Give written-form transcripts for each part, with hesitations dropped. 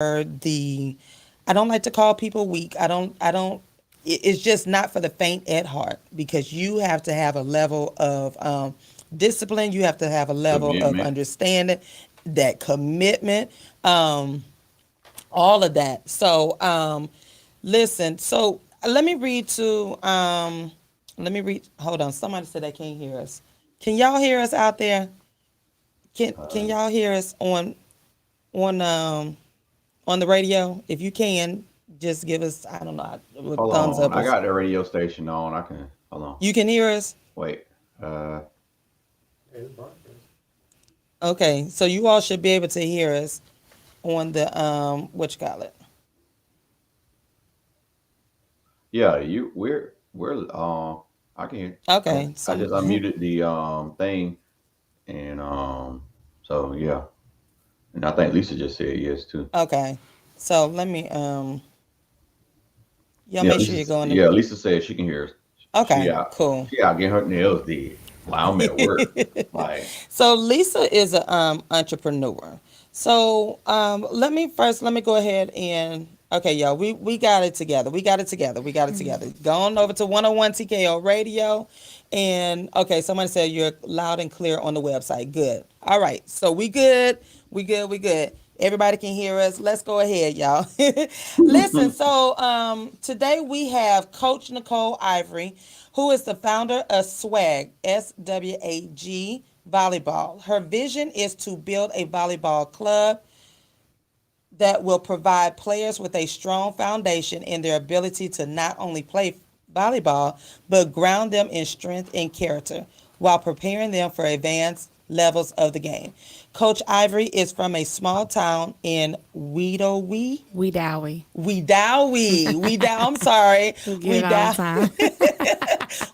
the, I don't like to call people weak. It's just not for the faint at heart, because you have to have a level of discipline. You have to have a level of Commitment. understanding, that commitment, all of that. So, listen, so let me read, hold on. Somebody said they can't hear us. Can y'all hear us out there? Can Uh, y'all hear us on on the radio? If you can, just give us, I don't know, a Hold thumbs on. up. I got the radio station on. I can. Hold on. You can hear us? Wait. Uh, Okay, so you all should be able to hear us on the what you call it. yeah. We're. I can hear. Okay, I so just unmuted the thing, and so yeah, and I think Lisa just said yes too. okay, so let me y'all Yeah, make sure Lisa. you're going to. Yeah, Lisa said she can hear us. She Okay, out. cool. She out getting her nails did while I'm at work. Like, So Lisa is an entrepreneur. So let me go ahead and, okay, y'all, we got it together. We got it together. We got it together. Go on over to 101 TKO Radio. And okay, somebody said you're loud and clear on the website. Good. All right. So we good. We good. We good. Everybody can hear us. Let's go ahead, y'all. Listen, so today we have Coach Nicole Ivory, who is the founder of SWAG, S.W.A.G Volleyball. Her vision is to build a volleyball club that will provide players with a strong foundation in their ability to not only play volleyball, but ground them in strength and character while preparing them for advanced levels of the game. Coach Ivory is from a small town in Wedowie. We Dowie. I'm sorry. We get it all the Wedow, time.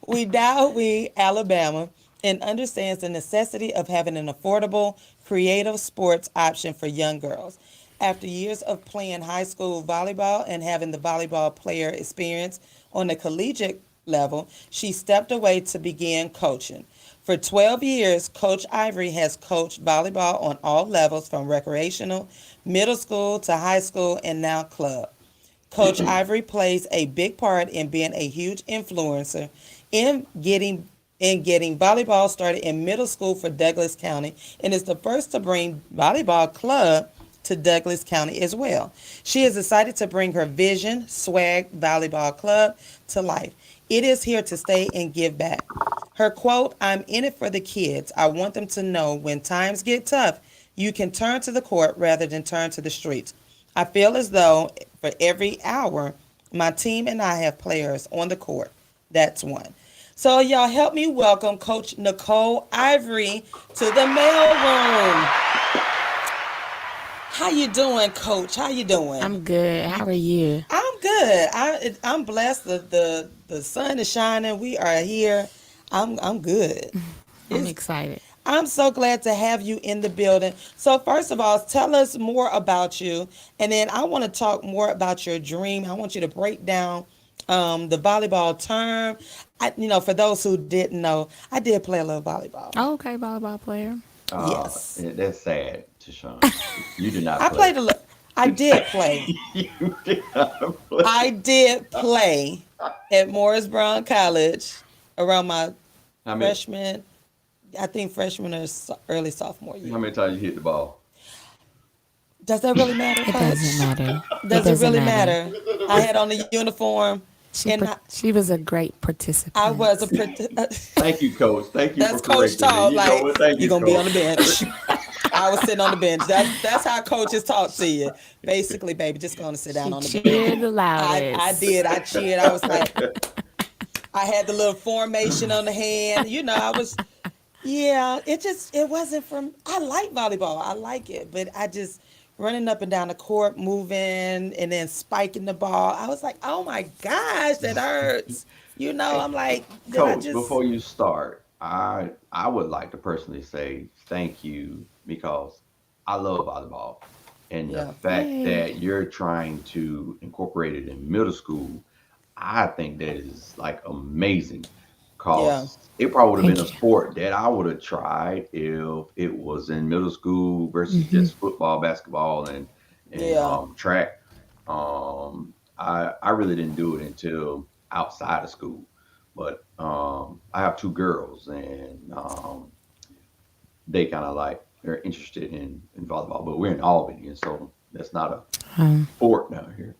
Wedowie, Alabama, and understands the necessity of having an affordable, creative sports option for young girls. After years of playing high school volleyball and having the volleyball player experience on the collegiate level, she stepped away to begin coaching. For 12 years, Coach Ivory has coached volleyball on all levels from recreational, middle school to high school, and now club. Coach Ivory plays a big part in being a huge influencer in getting volleyball started in middle school for Douglas County, and is the first to bring volleyball club to Douglas County as well. She is excited to bring her vision, SWAG Volleyball Club, to life. It is here to stay and give back. Her quote, "I'm in it for the kids. I want them to know when times get tough, you can turn to the court rather than turn to the streets. I feel as though for every hour, my team and I have players on the court. That's one." So y'all help me welcome Coach Nicole Ivory to the mailroom. How you doing, Coach? How you doing? I'm good. How are you? I'm good. I'm blessed. The sun is shining. We are here. I'm good. I'm It's, excited. I'm so glad to have you in the building. So first of all, tell us more about you, and then I want to talk more about your dream. I want you to break down the volleyball term. For those who didn't know, I did play a little volleyball. Oh, okay, volleyball player. Yes, that's sad, TaShon. You did not I play. played a little. I did play. You did not play. I did play at Morris Brown College around my How many? freshman, I think freshman or early sophomore How year. many times you hit the ball? Does that really matter, It doesn't Coach? matter. It Does it doesn't really matter. matter? I had on the uniform, and She was a great I was participant. Thank you, Coach. Thank you for that's Coach correcting me. talk. You know Like, what? Thank you're you, gonna be on Coach. the bench. I was sitting on the bench. That's how coaches talk to you. Basically, baby, just gonna sit down She on the bench. cheered the I loudest. did. I cheered. I was like, I had the little formation on the hand. I was. Yeah, it wasn't from. I like volleyball. I like it, but I just running up and down the court, moving, and then spiking the ball. I was like, oh my gosh, that hurts. Hey, I'm like, did I Coach, just? before you start, I would like to personally say thank you because I love volleyball. And the Yeah, fact Yay. that you're trying to incorporate it in middle school, I think that is like amazing. yeah, Cause it probably would have been Thank a you. sport that I would have tried if it was in middle school versus just football, basketball, and Yeah. track. I really didn't do it until outside of school, but I have two girls, and they kind of like they're interested in volleyball, but we're in Albany, and so that's not a sport down here.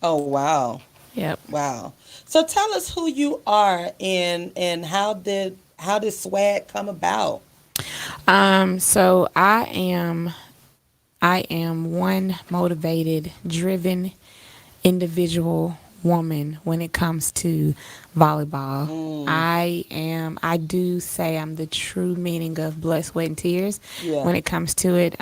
Oh, wow. Yep. Wow. So tell us who you are and how did swag come about? So I am one motivated, driven individual woman when it comes to volleyball. I do say I'm the true meaning of blood, sweat, and tears Yeah. when it comes to it.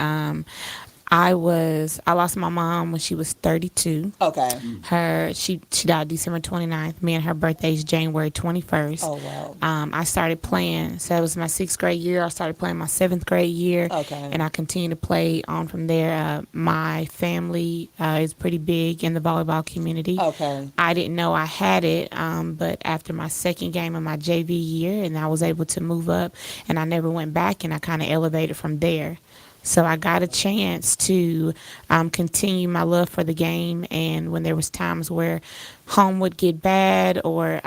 I lost my mom when she was 32. Okay. Mm. She died December 29th. Me and her birthday is January 21st. Oh, wow. I started playing. So it was my sixth grade year. I started playing my seventh grade year. Okay. And I continued to play on from there. My family is pretty big in the volleyball community. Okay. I didn't know I had it, but after my second game of my JV year, and I was able to move up, and I never went back, and I kind of elevated from there. So I got a chance to continue my love for the game, and when there was times where home would get bad or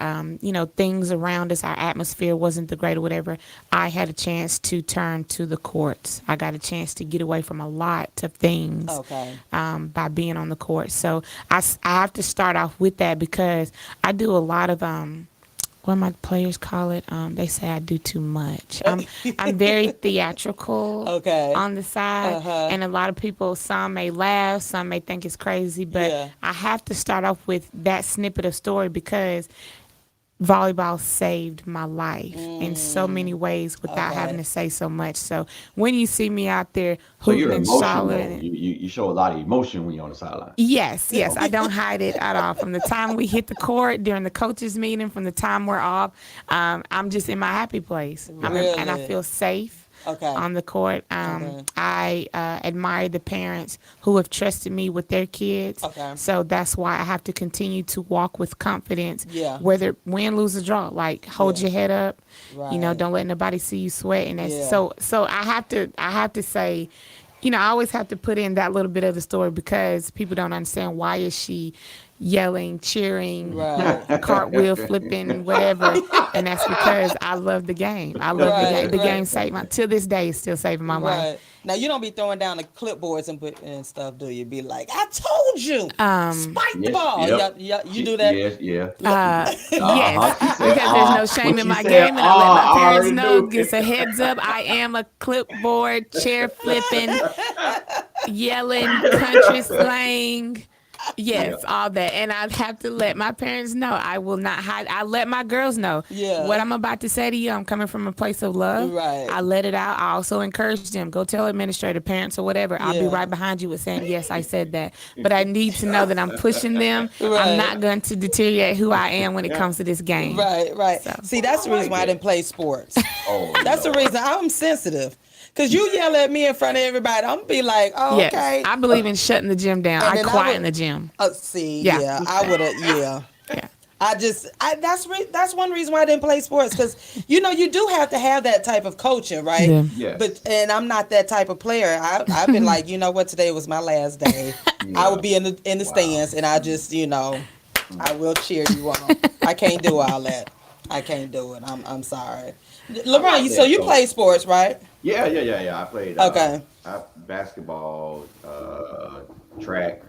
things around us, our atmosphere wasn't the great or whatever, I had a chance to turn to the courts. I got a chance to get away from a lot of things Okay. by being on the court. So I have to start off with that because I do a lot of what my players call it. They say I do too much. I'm very theatrical Okay. on the side, Uh-huh. and a lot of people, some may laugh, some may think it's crazy, but Yeah. I have to start off with that snippet of story because volleyball saved my life in so many ways without having Okay. to say so much. So when you see me out there So hooting you're and emotional. hollering, You show a lot of emotion when you're on the sideline. yes, yes, I Okay. don't hide it at all. From the time we hit the court, during the coaches' meeting, from the time we're off, I'm just in my happy place. And I Really? feel safe Okay. on the court. Okay. I admire the parents who have trusted me with their kids. Okay. So that's why I have to continue to walk with confidence, Yeah. whether win, lose, or draw. Like hold Yeah. your head up. Right. Don't let nobody see you sweat. And that's Yeah. so I have to say, I always have to put in that little bit of the story because people don't understand why is she yelling, cheering, Right. cartwheel flipping, whatever. And that's because I love the game. I love the game. Right. The Right. game saved my till this day is still saving my life. Right. Now you don't be throwing down the clipboards and stuff, do you? Be like, I told you, spike the Yes. ball. Yep. Yeah, yeah, you do that. Yes. Yeah. Yes, She said, because there's no shame when in she my said, game, and I let my I parents already know. knew. Gets a heads up. I am a clipboard, chair flipping, yelling, country slang. Yeah. Yes, all that. And I have to let my parents know. I will not hide. I let my girls know what Yeah. I'm about to say to you. I'm coming from a place of love. Right. I let it out. I also encourage them. Go tell administrator, parents, or whatever. I'll be Yeah. right behind you with saying, yes, I said that. But I need to know that I'm pushing them. I'm Right. not going to deteriorate who I am when it Yeah. comes to this game. Right. Right. So, See, that's the I reason like why I it. didn't play sports. Oh That's the Lord. reason I'm sensitive. Cause you yell at me in front of everybody, I'm gonna be like, oh, yes, okay. I believe in shutting the gym down. And I then I quiet in would the gym. see, Yeah. yeah, I would have, yeah. Yeah. That's one reason why I didn't play sports because you do have to have that type of coaching, right? Yeah. But Yes. and I'm not that type of player. I've been like, you know what, today was my last day. I would Yeah. be in the Wow. stands and I just I will cheer you on. I can't do all that. I can't do it. I'm sorry. I LeBron, like so that you though. play sports, right? Yeah. I played Okay. basketball, track.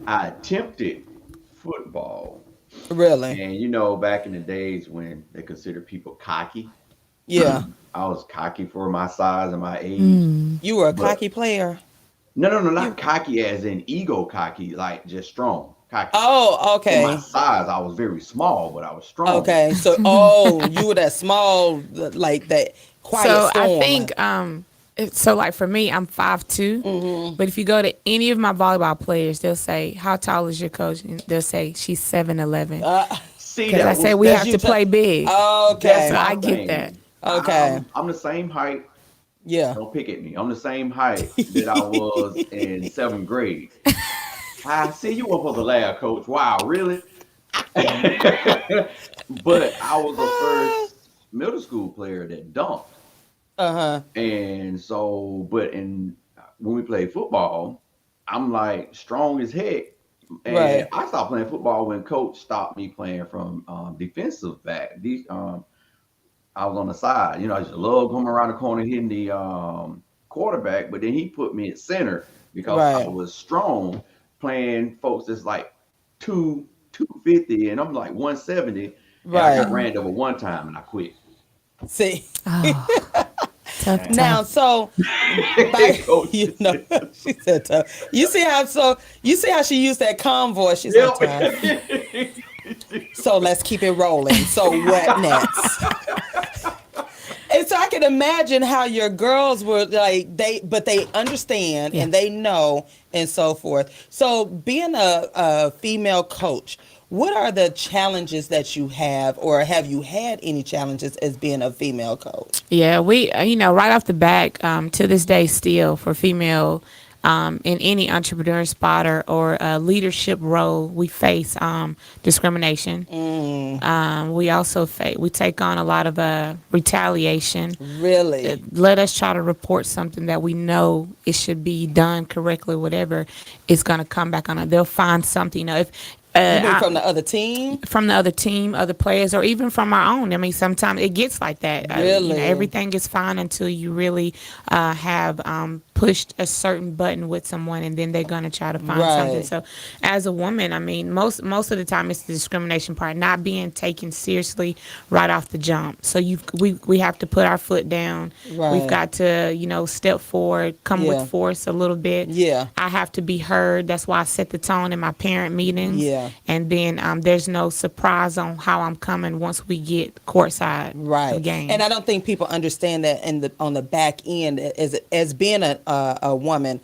I attempted football. Really? And back in the days when they considered people cocky, Yeah. I was cocky for my size and my age. You were a But cocky player. no, not You. cocky as in ego cocky, like just strong, cocky. Oh, For my okay. size, I was very small, but I was strong. Okay. So, you were that small, like that quiet So I storm. think so like for me, I'm 5'2", Mm-hmm. but if you go to any of my volleyball players, they'll say, "How tall is your coach?" And they'll say she's 7'11", See, because I say we That's have you. to play big. that's So Okay. my I get that. thing. Okay. I'm the same height. Yeah. Don't pick at me. I'm the same height that I was in seventh grade. I see you up on the lab, coach. Wow, really? But I was the first middle school player that dunked. Uh huh. And so, but when we played football, I'm like strong as heck. And Right. I stopped playing football when coach stopped me playing from defensive back. I was on the side. I just love coming around the corner hitting the quarterback, but then he put me at center because I Right. was strong playing folks that's like 250 and I'm like 170. And I got Right. ran over one time and I quit. See. Oh, tough, And Now, tough. so by coach you know, said, she said tough. You see how she used that calm voice. She's like tough. yep. So let's keep it rolling. So what next? And so I can imagine how your girls were like but they understand Yeah. and they know and so forth. So being a female coach, what are the challenges that you have, or have you had any challenges as being a female coach? Yeah, right off the back, to this day, still for female, in any entrepreneur spot or leadership role, we face discrimination. We also we take on a lot of retaliation. Really? Let us try to report something that we know it should be done correctly, whatever, it's going to come back on. They'll find something. If You mean I, from the other team? from the other team, other players, or even from our own. I mean, sometimes it gets like that. Really? Everything is fine until you really have pushed a certain button with someone, and then they're gonna try to find something. Right. So, as a woman, I mean, most of the time it's the discrimination part, not being taken seriously right off the jump. So we have to put our foot down. We've Right. got to step forward, come with Yeah. force a little bit. Yeah. I have to be heard. That's why I set the tone in my parent meetings. Yeah. And then there's no surprise on how I'm coming once we get courtside Right. of games. And I don't think people understand that in the on the back end, as being a woman,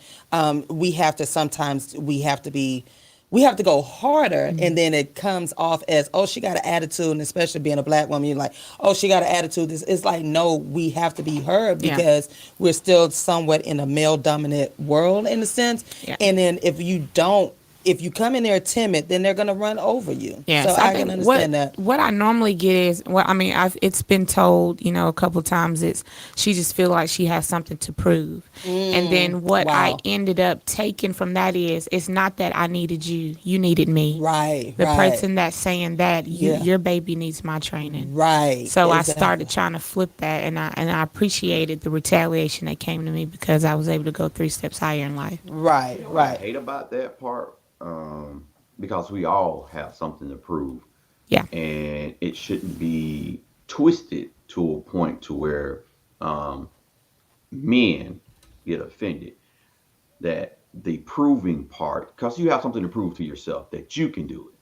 we have to sometimes we have to go harder, and then it comes off as, oh, she got an attitude. And especially being a black woman, you're like, oh, she got an attitude. It's like, no, we have to be heard Yeah. because we're still somewhat in a male dominant world in a sense. Yeah. And then if you come in there timid, then they're gonna run over you. Yeah, So so I I can think what understand that. what I normally get is, well, I mean, it's been told, a couple of times, it's she just feel like she has something to prove, and then what I Wow. ended up taking from that is, it's not that I needed you, you needed me. Right. The Right. person that's saying that, Yeah. your baby needs my training. Right. So I Exactly. started trying to flip that, and I appreciated the retaliation that came to me because I was able to go 3 steps higher in life. Right. What I Right. hate about that part, because we all have something to prove, Yeah. and it shouldn't be twisted to a point to where um, men get offended. That the proving part, because you have something to prove to yourself that you can do it,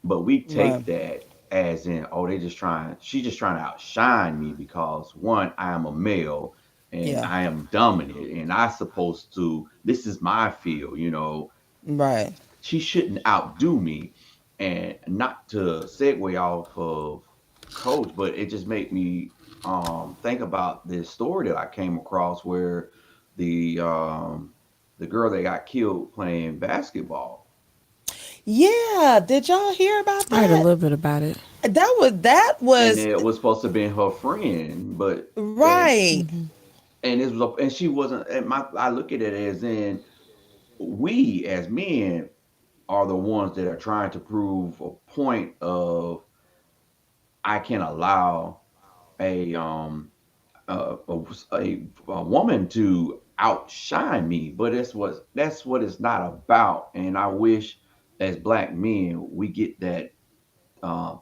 but we Right. take that as in, oh, she's just trying to outshine me because one, I am a male and Yeah. I am dominant and I supposed to, this is my field. Right. She shouldn't outdo me. And not to segue off of coach, but it just made me think about this story that I came across where the um the girl that got killed playing basketball, Yeah. Did y'all hear about I heard a that? little bit about it. That and was it was supposed to be her friend, but right. and she wasn't. And I look at it as in, we as men are the ones that are trying to prove a point of, I can allow a a woman to outshine me, but that's what it's not about. And I wish as black men we get that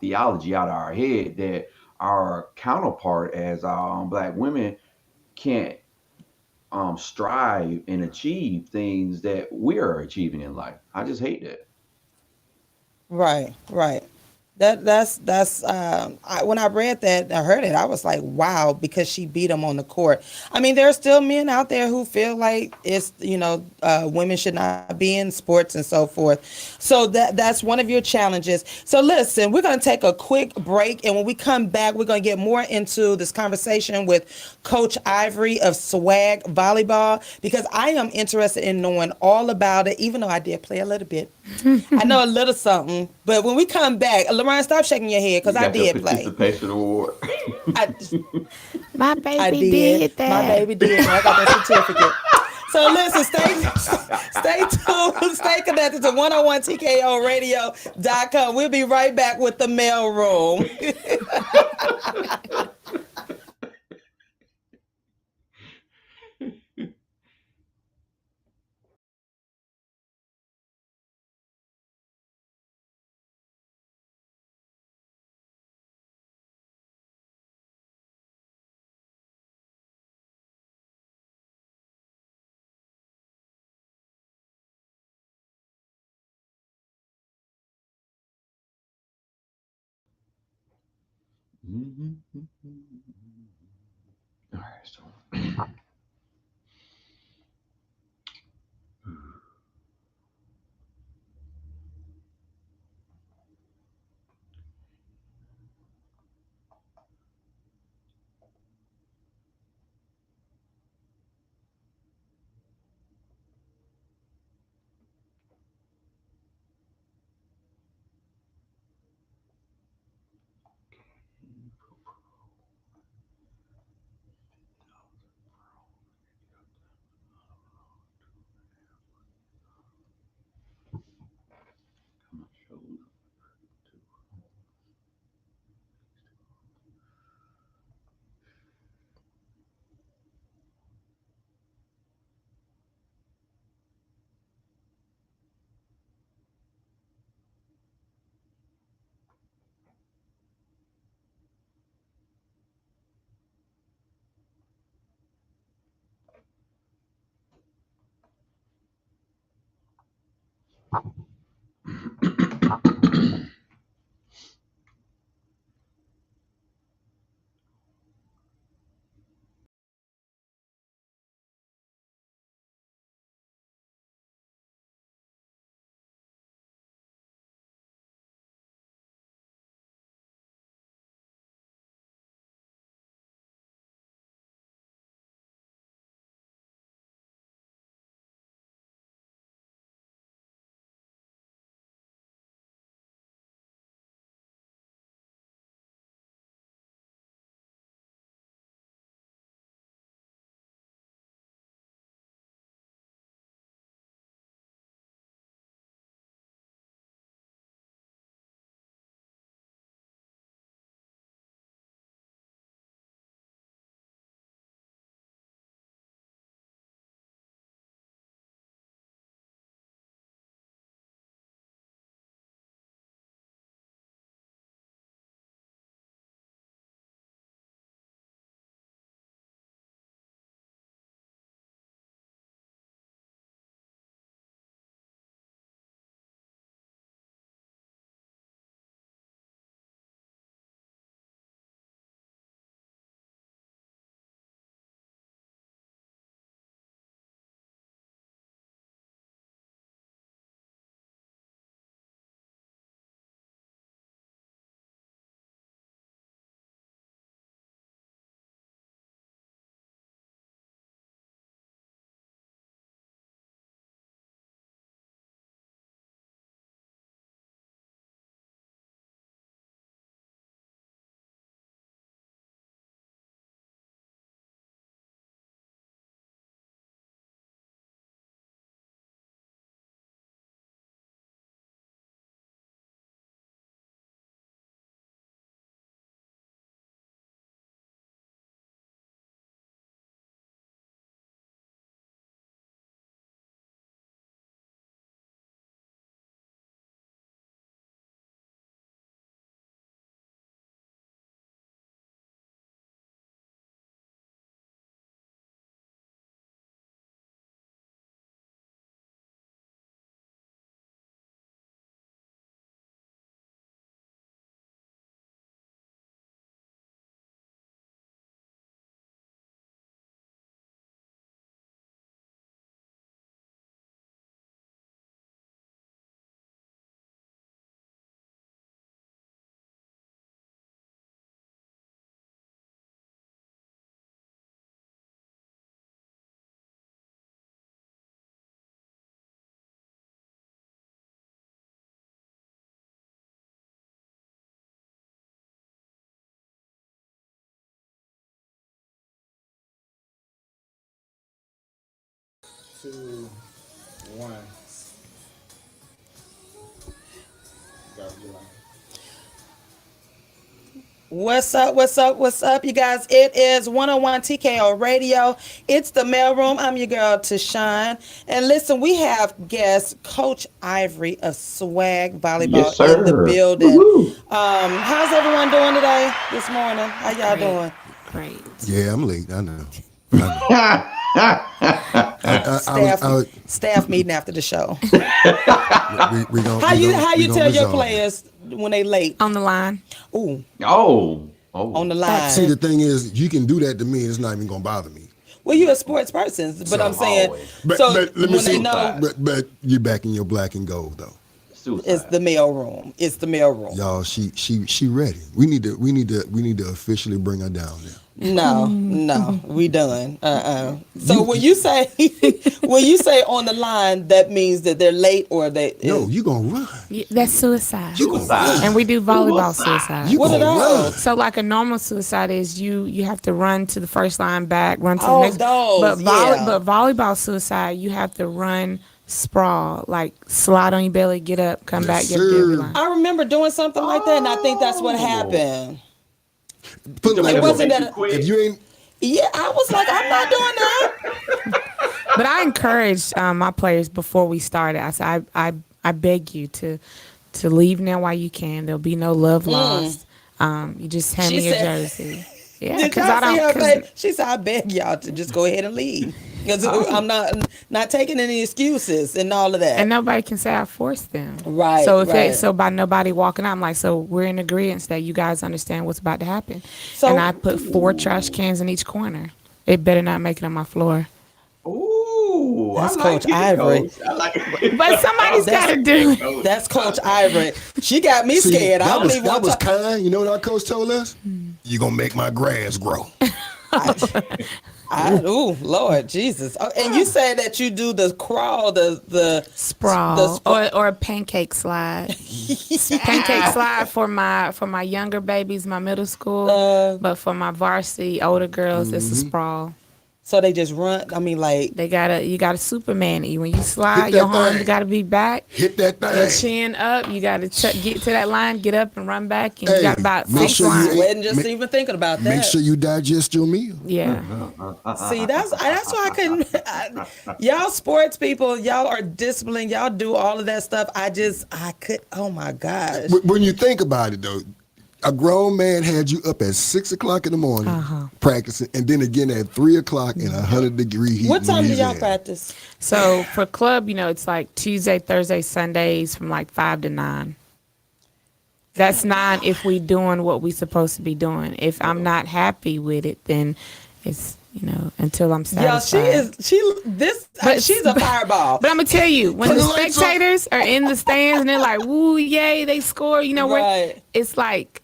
theology out of our head that our counterpart as black women can't strive and achieve things that we're achieving in life. I just hate that. Right. Right. When I read that, I heard it, I was like, wow, because she beat him on the court. I mean, there are still men out there who feel like women should not be in sports and so forth. So that's one of your challenges. So listen, we're going to take a quick break, and when we come back, we're going to get more into this conversation with Coach Ivory of SWAG Volleyball, because I am interested in knowing all about it, even though I did play a little bit. I know a little something, but when we come back, Lauren, stop shaking your head because You I got your did play. participation award. I, My I baby did. did My that. baby did. I got that certificate. So listen, stay tuned, stay connected to 101TKORadio.com. We'll be right back with the mail room. All right, so 2, 1. Go, you line. What's up? What's up? What's up, you guys? It is 101 TKO Radio. It's the mailroom. I'm your girl, TaShon. And listen, we have guest Coach Ivory of S.W.A.G Yes, Volleyball in the sir. building. Woohoo. How's everyone doing today, this morning? How y'all doing? Great. Yeah, I'm late. I know. Staff meeting after the show. We gon' How you gon' tell your resolve it. players when they late? On the line. Ooh, Oh. on the line. See, the thing is, you can do that to me. It's not even gonna bother me. Well, you're a sports person, but I'm saying, always. But, so but let me when see. they know But you're back in your black and gold though. Suicide. it's the mail room. It's the mail room. Y'all, she ready. We need to officially bring her down there. No, we done. So when you say on the line, that means that they're late or they. No, you gonna run. That's suicide. You gonna run. And we do volleyball suicide. You What gonna are run. those? So like a normal suicide is you have to run to the first line back, run to the Oh, next. those, but yeah. but volleyball suicide, you have to run sprawl, like slide on your belly, get up, come back, get up the other sir. line. I remember doing something like that, and I think that's what Oh. happened. Put it like It this. wasn't that. If you ain't, Yeah, I was like, I'm not doing that. But I encouraged my players before we started. I said, I beg you to leave now while you can. There'll be no love lost. You just hand She me your said- jersey. Yeah, Did because y'all I see her don't. 'Cause face? She said, "I beg y'all to just go ahead and leave because I'm not taking any excuses and all of that." And nobody can say I forced them. Right, So if right. so by nobody walking out, I'm like, so we're in agreement that you guys understand what's about to happen. So- And I put 4 trash cans in each corner. It better not make it on my floor. Ooh, That's I like Coach it, Ivory. Coach. I like it. But somebody's got to do it. That's Coach Ivory. She got me see, scared. I that don't was even that want was to. kind. You know what our coach told us? You gonna make my grass grow. Ooh, Lord Jesus! Oh, and you said that you do the crawl, the Sprawl spra- or a pancake slide. Pancake slide for my younger babies, my middle school. But for my varsity older girls, it's a sprawl. So they just run. I mean, like You got a Superman. When you slide, Hit your that arms thing. got to be back. Hit that Your thing. chin up. You got to get to that line, get up and run back. And you Hey, got about make 6 sure you lines. ain't- sweating just make- even thinking about that. Make sure you digest your meal. Yeah. See, that's why I couldn't. Y'all sports people, y'all are disciplined. Y'all do all of that stuff. I could. Oh my gosh. When you think about it, though, a grown man had you up at 6 o'clock in the morning practicing, and then again at 3 o'clock in 100-degree heat. What in time do y'all Louisiana. practice? So for club, it's like Tuesday, Thursday, Sundays from like 5 to 9. That's 9 if we doing what we supposed to be doing. If I'm not happy with it, then it's until I'm Y'all, satisfied. she's a fireball. But I'm gonna tell you, when Turn the the lights on. spectators are in the stands and they're like, "Woo, yay, they score!" Right. It's like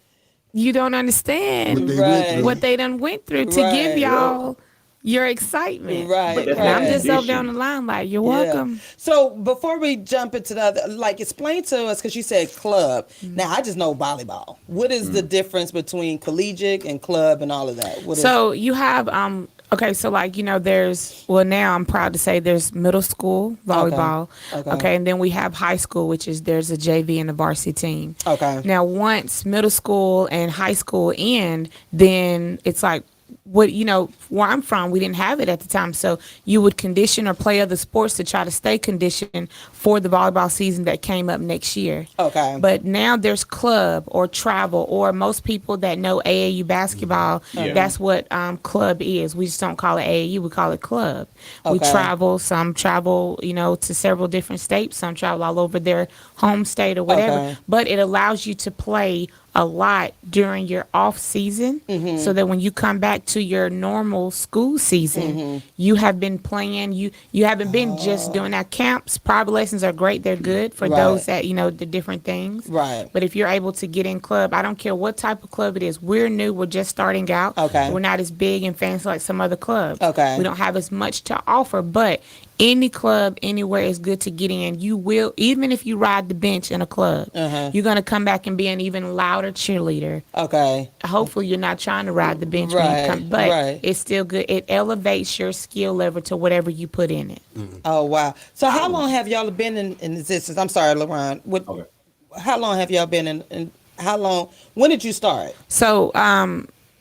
you don't understand What they Right. went through. what they done went through to Right. give y'all your excitement. Right. But that's And I'm right. just over there Tradition. on the line like, "You're Yeah. welcome." So before we jump into the other, like, explain to us, because you said club. Mm-hmm. Now I just know volleyball. What is the difference between collegiate and club and all of that? What is- So you have okay, so like now I'm proud to say there's middle school volleyball. Okay. And then we have high school, which is there's a JV and a varsity team. Okay. Now once middle school and high school end, then it's like where I'm from, we didn't have it at the time. So you would condition or play other sports to try to stay conditioned for the volleyball season that came up next year. Okay. But now there's club or travel, or most people that know AAU basketball, Yeah. that's what club is. We just don't call it AAU, we call it club. We Okay. travel, some travel, to several different states, some travel all over their home state or whatever. Okay. But it allows you to play a lot during your off season, Mm-hmm. so that when you come back to your normal school season, Mm-hmm. you have been playing. You haven't been just doing that. Camps, private lessons are great. They're good for Right. those that the different things. Right. But if you're able to get in club, I don't care what type of club it is. We're new. We're just starting out. Okay. We're not as big and fancy like some other clubs. Okay. We don't have as much to offer, but any club anywhere is good to get in. You will, even if you ride the bench in a club, you're gonna come back and be an even louder cheerleader. Okay. Hopefully you're not trying to ride the bench when you come, Right, but right. it's still good. It elevates your skill level to whatever you put in it. Oh wow. So how long have y'all been in existence? I'm sorry, LaRon. What? Okay. How long have y'all been in? How long? When did you start? So,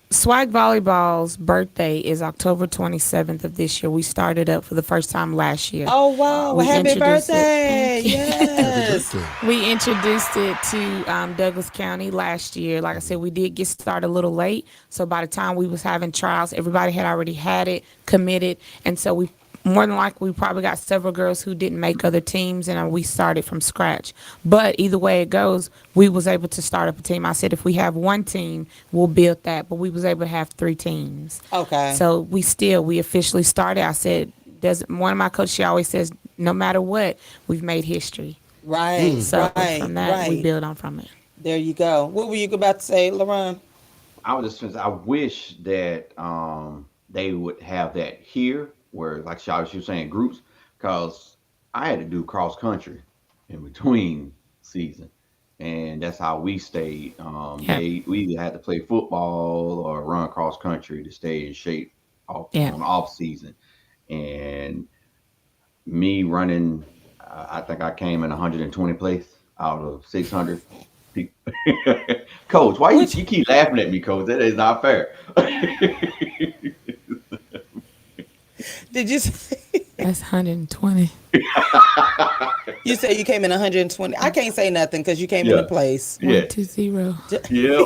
SWAG Volleyball's birthday is October 27th of this year. We started up for the first time last year. Oh wow! We Well, happy introduced it. birthday! Yes. We introduced it to Douglas County last year. Like I said, we did get started a little late. So by the time we was having trials, everybody had already had it, committed. And so we more than likely we probably got several girls who didn't make other teams, and we started from scratch. But either way it goes, we was able to start up a team. I said if we have one team, we'll build that. But we was able to have 3 teams. Okay. So we officially started. I said, one of my coaches, she always says, no matter what, we've made history. Right. So Right. from that, Right. we build on from it. There you go. What were you about to say, LaRon? I was just I wish that they would have that here, where like she was saying groups, because I had to do cross country in between season, and that's how we stayed. Yeah. We either had to play football or run cross country to stay in shape off Yeah. on off season, and me running, I think I came in 120 place out of 600 people. Coach, why you keep laughing at me, Coach? That is not fair. Did you say, That's 120. you said you came in 120? I can't say nothing because you came Yeah. in a place Yeah. 120. Yeah.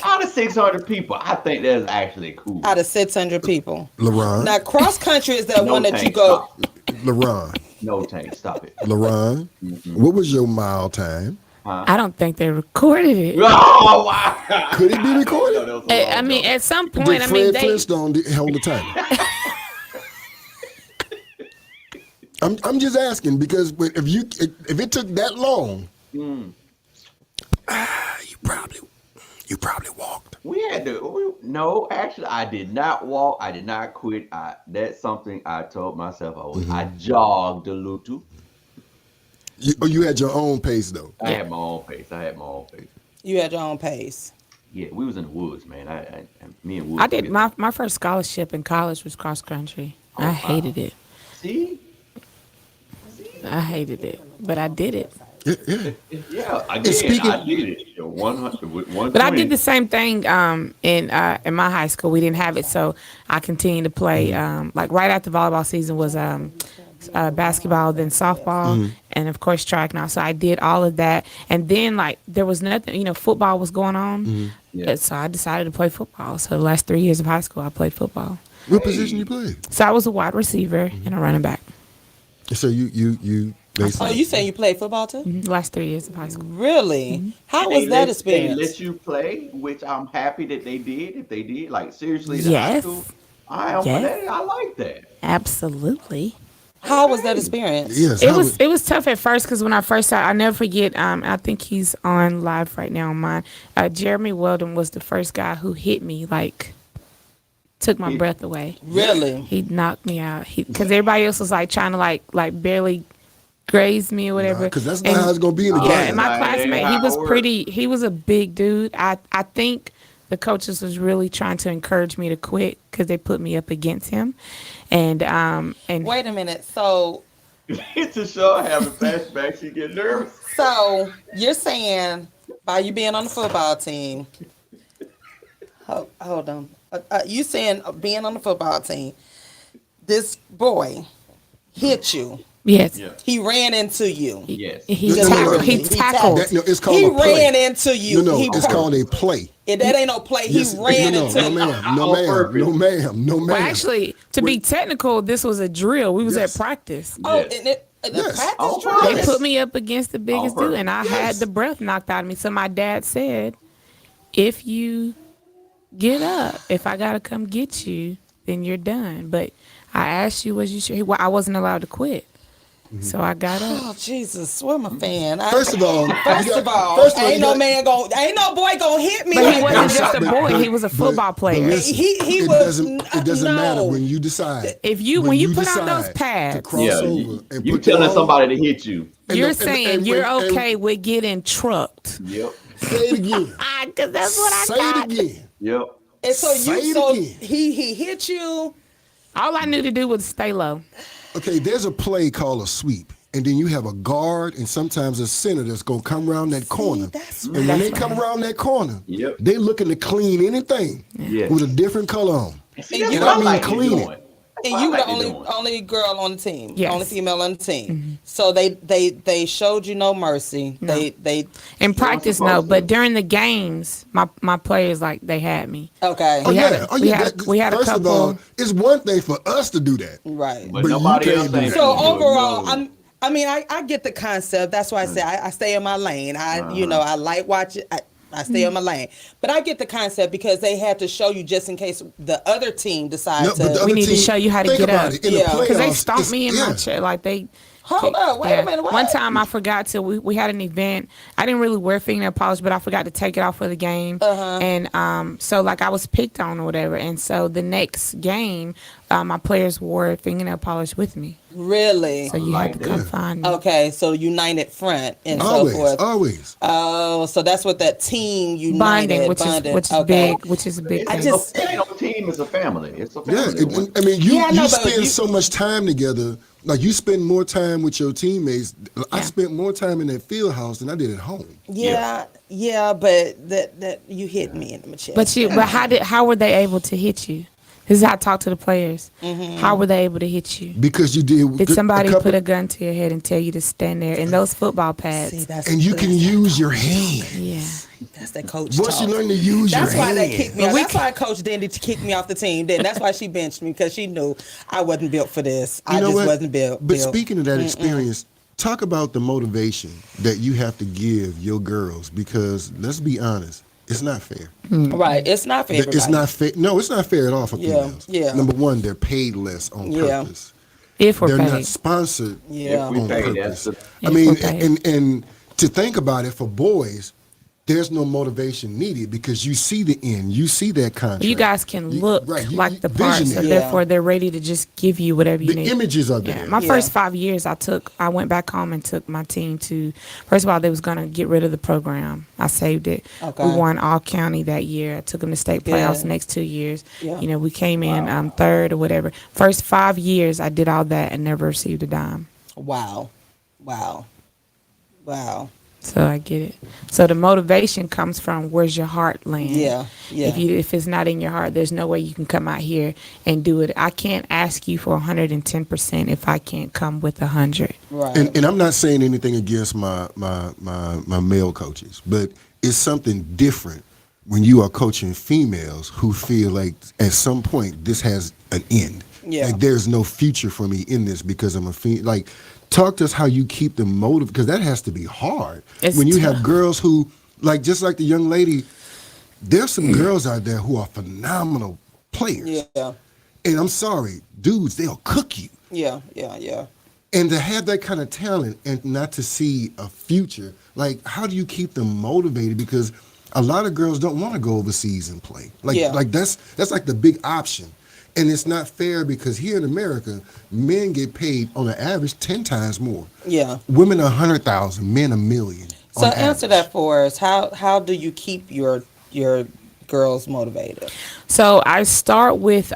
Out of 600 people, I think that's actually cool. out of 600 people. LaRon, Now cross country is that No one that you tank, go. stop. LaRon, No tank, stop it. LaRon, what was your mile time? I don't think they recorded it. Oh, wow. Could it be recorded? No, that was a long I mean, joke. at some Did point, I mean, Fred they. Flintstone hold the timer? I'm just asking because if it took that long, you probably walked. We had to. No, actually, I did not walk. I did not quit. That's something I told myself. I jogged a little. You had your own pace though. I had my own pace. You had your own pace. Yeah, we was in the woods, man. Me and Woods. I did my first scholarship in college was cross country. I hated it. See? I hated it, but I did it. Yeah. Again, I did it. 100 with 120. But I did the same thing in my high school. We didn't have it, so I continued to play. Like right after volleyball season was basketball, then softball, and of course track. Now, so I did all of that, and then like there was nothing. Football was going on, so I decided to play football. So the last 3 years of high school, I played football. What position you played? So I was a wide receiver and a running back. So you basically. Oh, you saying you played football too? The last 3 years of high school. Really? How They was that They experience? let you play, which I'm happy that they did. If they did, like seriously, the high Yes. school, I am. Yes. I like that. Absolutely. How was that experience? Yes. It was tough at first because when I first started, I never forget. I think he's on live right now on mine. Jeremy Weldon was the first guy who hit me, like took my breath away. Really? He knocked me out. Because everybody else was like trying to like barely graze me or whatever. Because that's not how it's gonna be in the Yeah, game. and my Nah, classmate, it ain't how it works. he was a big dude. I think the coaches was really trying to encourage me to quit because they put me up against him. And Wait a minute. So TaShon having flashbacks. She get nervous. you're saying by you being on the football team, hold on. You saying being on the football team, this boy hit you. yes, Yeah. He ran into you. Yes. he No, no, no, tackled. no. He tackled. It's called He a play. ran into you. No, He it's called a play. That ain't no play. Yes, He ran no, into no, you. ma'am, no, On ma'am, purpose. no, ma'am, no, ma'am. Well, actually, to be Wait. technical, this was a drill. We was Yes. at practice. Oh, Yes. and the Yes. practice On drill? They purpose. put me up against the biggest purpose. dude, and I had the breath knocked out of me. So my dad said, if you get up, if I gotta come get you, then you're done. But I asked you, was you sure? Well, I wasn't allowed to quit. So I got up. Oh Jesus, what am a fan? First of all, Ain't no boy gonna hit me. But he like wasn't that. just a boy. He was a football player. listen, He it was doesn't matter no. when you decide. When you put on those decide pads, to cross Yeah, over you, and you put telling the- somebody to hit you. and you're the- saying and you're when- and- okay with getting trucked. Yep. Say it again. Because that's what I Say got. it again. Yep. And so Say it so again. he hit you. All I knew to do was stay low. Okay, there's a play called a sweep, and then you have a guard and sometimes a center that's gonna come around that corner. that's and when That's they come right. around that corner, Yep. they looking to clean anything Yeah. with a different color on. See, that's you what I mean like you clean it. doing. That's And what you I were like the you only doing. only girl on the team, Yes. only female on the team. So they showed you no mercy. No. They In practice, no. supposed to. But during the games, my players, like, they had me. okay. Oh We yeah, had a- oh we yeah. had- we had a first of couple- all, it's one thing for us to do that. Right. But But nobody you else can't do ain't that. So gonna do it, overall, no. I get the concept. That's why I say I stay in my lane. I like watching. I stay in my lane, but I get the concept because they had to show you just in case the other team decides No, but the to. other We need to team- show you how to think get about up. it, in Yeah. the Because they playoffs, stomped it's- me in my yeah. chair. Like, they. Hold up, wait a minute. What? One time I forgot to, we had an event. I didn't really wear fingernail polish, but I forgot to take it off for the game. And so, like, I was picked on or whatever. And so the next game, my players wore fingernail polish with me. Really? So you had to come find me. Okay, so united front and Always, so forth. always. Oh, so that's what that team united Bonding, which bonded. is okay. big, which is a big It's thing. just- it ain't no team. It's a family. It's a Yeah, family. I mean, you Yeah, I know, you but spend you- so much time together. Like, you spend more time with your teammates. I spent more time in that field house than I did at home. Yeah, but that you hit me in the chest. But how were they able to hit you? This is how I talk to the players. Mm-hmm. How were they able to hit you? Because you did. Did somebody couple- put a gun to your head and tell you to stand there in those football pads? See, that's And you can use your hand. Yeah. That's that coach. Once you talk. learn to use That's your why hand. they kicked me. That's why Coach Dendy kicked me off the team. Then that's why she benched me because she knew I wasn't built for this. You I know just what? wasn't built. But speaking of that experience, talk about the motivation that you have to give your girls, because let's be honest, it's not fair. Right, it's not for everybody. It's not fair. No, it's not fair at all for Yeah, females. yeah. Number one, they're paid less on Yeah. purpose. If we're They're paid. not sponsored Yeah. If we on pay, purpose. that's I If mean, we're paid. and to think about it, for boys, there's no motivation needed because you see the end. You see that contract. You guys can look right, like the part, so visionary. therefore they're ready to just give you whatever you The need. images are there. Yeah, my Yeah. first 5 years, I went back home and took my team to. First of all, they was gonna get rid of the program. I saved it. Okay. We won all county that year. I took them to state playoffs the next 2 years. Yeah. You know, we came in third or whatever. First 5 years, I did all that and never received a dime. Wow. So I get it. So the motivation comes from where's your heart land. Yeah, yeah. If it's not in your heart, there's no way you can come out here and do it. I can't ask you for 110% if I can't come with 100. Right. And I'm not saying anything against my male coaches, but it's something different when you are coaching females who feel like at some point this has an end. Yeah. Like there's no future for me in this because I'm a female. Like, talk to us how you keep them motivated, because that has to be hard. It's when you tough. have girls who, like, just like the young lady, there's some girls out there who are phenomenal players. yeah. And I'm sorry, dudes, they'll cook you. Yeah. And to have that kind of talent and not to see a future, like, how do you keep them motivated? Because a lot of girls don't want to go overseas and play. Like, Yeah. like that's like the big option. And it's not fair because here in America, men get paid on an average 10 times more. Yeah. Women 100,000, men 1 million. So on answer average. that for us. How do you keep your girls motivated? So I start with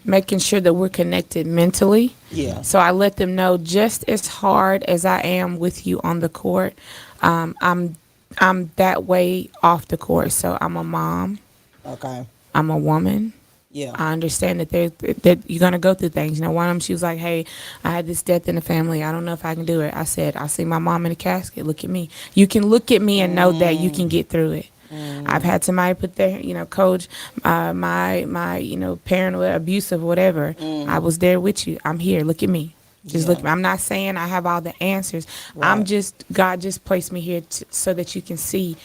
making sure that we're connected mentally. Yeah. So I let them know just as hard as I am with you on the court, I'm that way off the court. So I'm a mom. Okay. I'm a woman. Yeah. I understand that you're gonna go through things. You know, one of them, she was like, "Hey, I had this death in the family. I don't know if I can do it." I said, "I see my mom in the casket. Look at me. You can look at me and know that you can get through it." I've had somebody put their, coach, my parent or abusive, whatever. I was there with you. I'm here. Look at me. Just look. I'm not saying I have all the answers. Right. God just placed me here so that you can see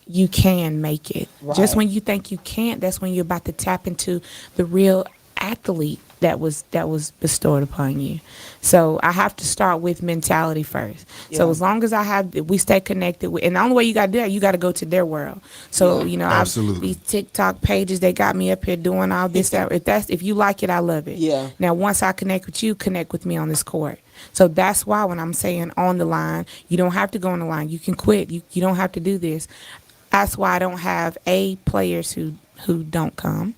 you can make it. Right. Just when you think you can't, that's when you're about to tap into the real athlete that was bestowed upon you. So I have to start with mentality first. So Yeah. as long as we stay connected with, and the only way you got to do that, you got to go to their world. So Absolutely. these TikTok pages, they got me up here doing all this. That if you like it, I love it. Yeah. Now once I connect with you, connect with me on this court. So that's why when I'm saying on the line, you don't have to go on the line. You can quit. You don't have to do this. That's why I don't have players who don't come,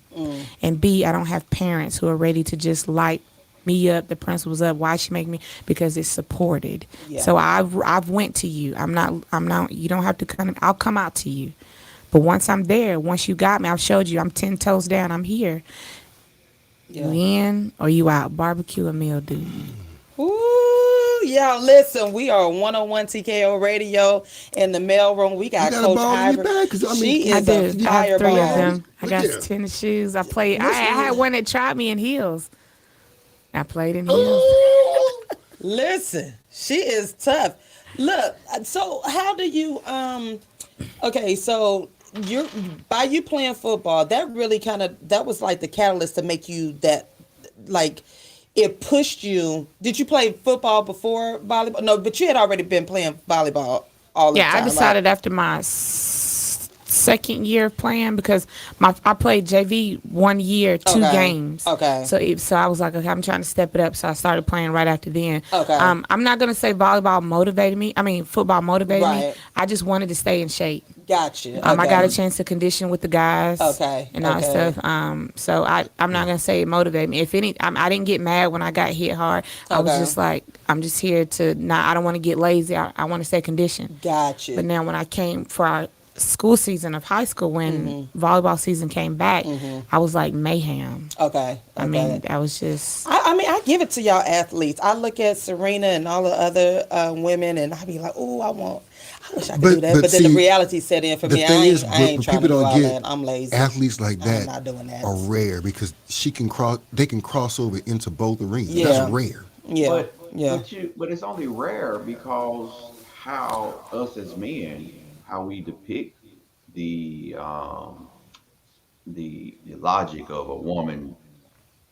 and B, I don't have parents who are ready to just light me up, the principal's up. Why she make me? Because it's supported. Yeah. So I've went to you. I'm not. You don't have to come. I'll come out to you. But once I'm there, once you got me, I've showed you. I'm 10 toes down. I'm here. Yeah. You in or you out? Barbecue or meal, dude. Ooh, y'all listen, we are 101 TKO Radio in the mailroom. We got You got a Coach ball in your Ivory. bag? 'Cause, I mean, She I is do. a I have 3 fireball. of them. I Look got there. tennis shoes. I had one that tried me in heels. I played in heels. Ooh. Listen, she is tough. Look, so how do you okay, so you're by you playing football, that really that was like the catalyst to make you that, like, it pushed you. Did you play football before volleyball? No, but you had already been playing volleyball all the Yeah, time, I right? decided after my second year of playing because I played JV 1 year, 2 Okay, games. okay. So I was like, okay, I'm trying to step it up. So I started playing right after then. Okay. I'm not gonna say football motivated me. Right. I just wanted to stay in shape. Gotcha. I got a Okay. chance to condition with the guys. Okay, And all that okay. stuff. So I'm not gonna say it motivated me. If any, I didn't get mad when I got hit hard. I was Okay. just like, I'm just here to not. I don't want to get lazy. I want to stay conditioned. Gotcha. But now when I came for our school season of high school, when volleyball season came back, I was like mayhem. Okay. I mean, that was just. I mean, I give it to y'all athletes. I look at Serena and all the other women, and I be like, "Oh, I wish I could do that." But then the see, reality set in for the me. thing is, I ain't but trying to people do don't all get that. I'm lazy. athletes like I'm that not doing that. are rare because they can cross over into both arenas. Yeah. That's rare. Yeah. Yeah. But it's only rare because how us as men, how we depict the the logic of a woman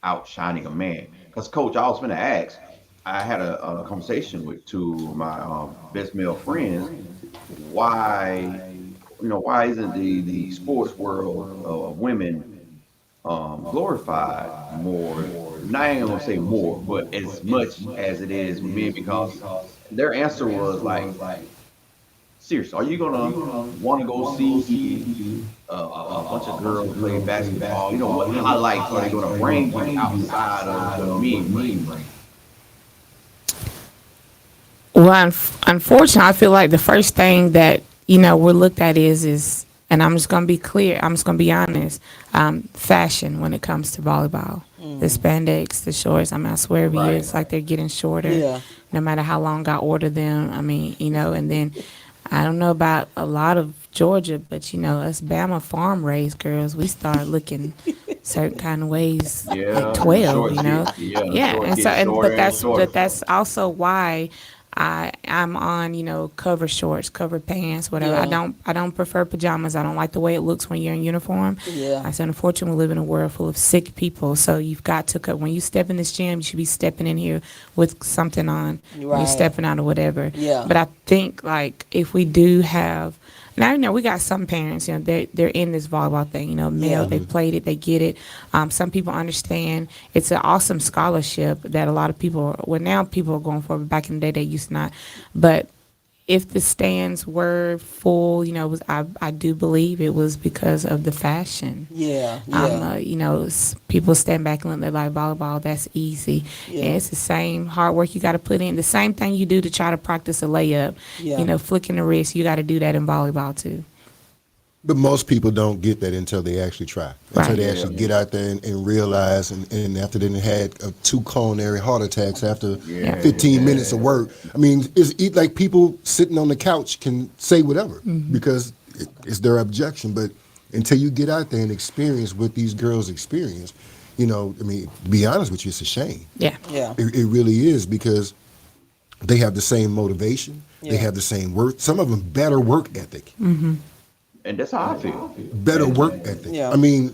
outshining a man. Because coach, I was going to ask. I had a conversation with two of my best male friends. Why, why isn't the sports world of women glorified more? Not even gonna say more, but as much as it is with men, because their answer was like, seriously, are you gonna want to go see a bunch of girls play basketball? What highlights are they gonna bring you outside of what men bring? Well, unfortunately, I feel like the first thing that we're looked at is, and I'm just gonna be clear. I'm just gonna be honest. Fashion when it comes to volleyball, the spandex, the shorts. I mean, I swear every year it's like they're getting shorter. Yeah. No matter how long I order them. I mean, and then I don't know about a lot of Georgia, but us Bama farm raised girls, we start looking certain kind of ways Yeah, at 12. short get, Yeah, short and get so shorter but and shorter. that's also why I'm on cover shorts, cover pants, whatever. Yeah. I don't prefer pajamas. I don't like the way it looks when you're in uniform. Yeah. I said, unfortunately, we live in a world full of sick people. So you've got to cut. When you step in this gym, you should be stepping in here with something on. When Right. you're stepping out or whatever. Yeah. But I think like if we do have. Now we got some parents, they're in this volleyball thing, male, Yeah. they played it, they get it. Some people understand it's an awesome scholarship that a lot of people, now people are going for, but back in the day they used to not. But if the stands were full, I do believe it was because of the fashion. Yeah. Yeah. People stand back and look, they're like, volleyball, that's easy. Yeah. And it's the same hard work you got to put in. The same thing you do to try to practice a layup, Yeah. flicking the wrist, you got to do that in volleyball too. But most people don't get that until they actually try, until Right. they actually get out there and realize, and after they had 2 coronary heart attacks after 15 minutes of work. I mean, it's like people sitting on the couch can say whatever because it's their objection. But until you get out there and experience what these girls experience, I mean, to be honest with you, it's a shame. Yeah. Yeah. It really is because they have the same motivation. They Yeah. have the same work. Some of them better work ethic. And that's how I feel. better work ethic. Yeah. I mean,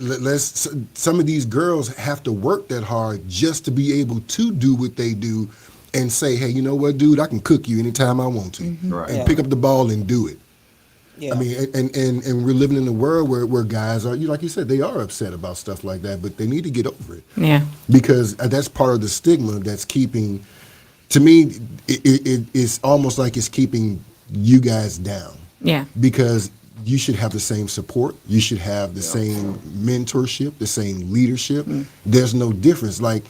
some of these girls have to work that hard just to be able to do what they do and say, hey, you know what, dude, I can cook you anytime I want to. Right. And Yeah. pick up the ball and do it. Yeah. I mean, and we're living in a world where guys are, like you said, they are upset about stuff like that, but they need to get over it. Yeah. Because that's part of the stigma that's keeping, to me, it's almost like it's keeping you guys down. Yeah. Because you should have the same support. You should have the same mentorship, the same leadership. There's no difference. Like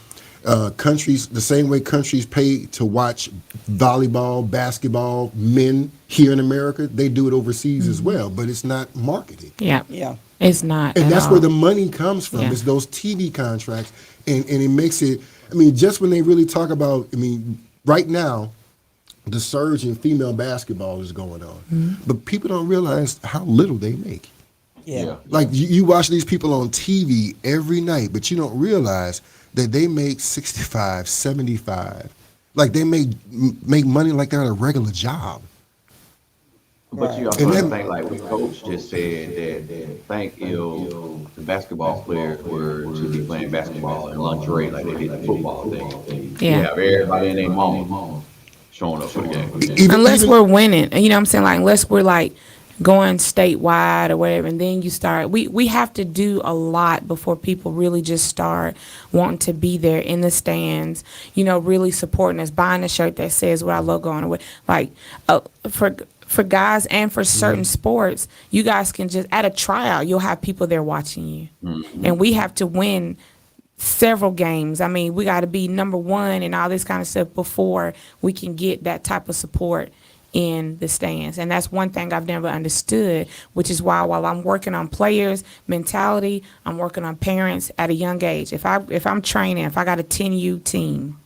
countries, the same way countries pay to watch volleyball, basketball, men here in America, they do it overseas as well, but it's not marketed. Yeah. Yeah. It's not. And at that's all. where the money comes from. Yeah. It's those TV contracts. And it makes it, I mean, just when they really talk about, I mean, right now, the surge in female basketball is going on. But people don't realize how little they make. Yeah. Like you watch these people on TV every night, but you don't realize that they make 65, 75. Like they make money like they're at a regular job. But you also have to think like what Coach just said that think if the basketball players were to be playing basketball in lingerie like they did the football thing. Yeah. You have everybody and their mama showing up for the game. Unless we're winning, you know what I'm saying? Like, unless we're like going statewide or whatever, and then you start, we have to do a lot before people really just start wanting to be there in the stands, you know, really supporting us, buying a shirt that says what our logo on it, like, for guys and for certain sports, you guys can just, at a tryout, you'll have people there watching you. And we have to win several games. I mean, we got to be number one and all this kind of stuff before we can get that type of support in the stands. And that's one thing I've never understood, which is why while I'm working on players' mentality, I'm working on parents at a young age. If I'm training, if I got a 10U team,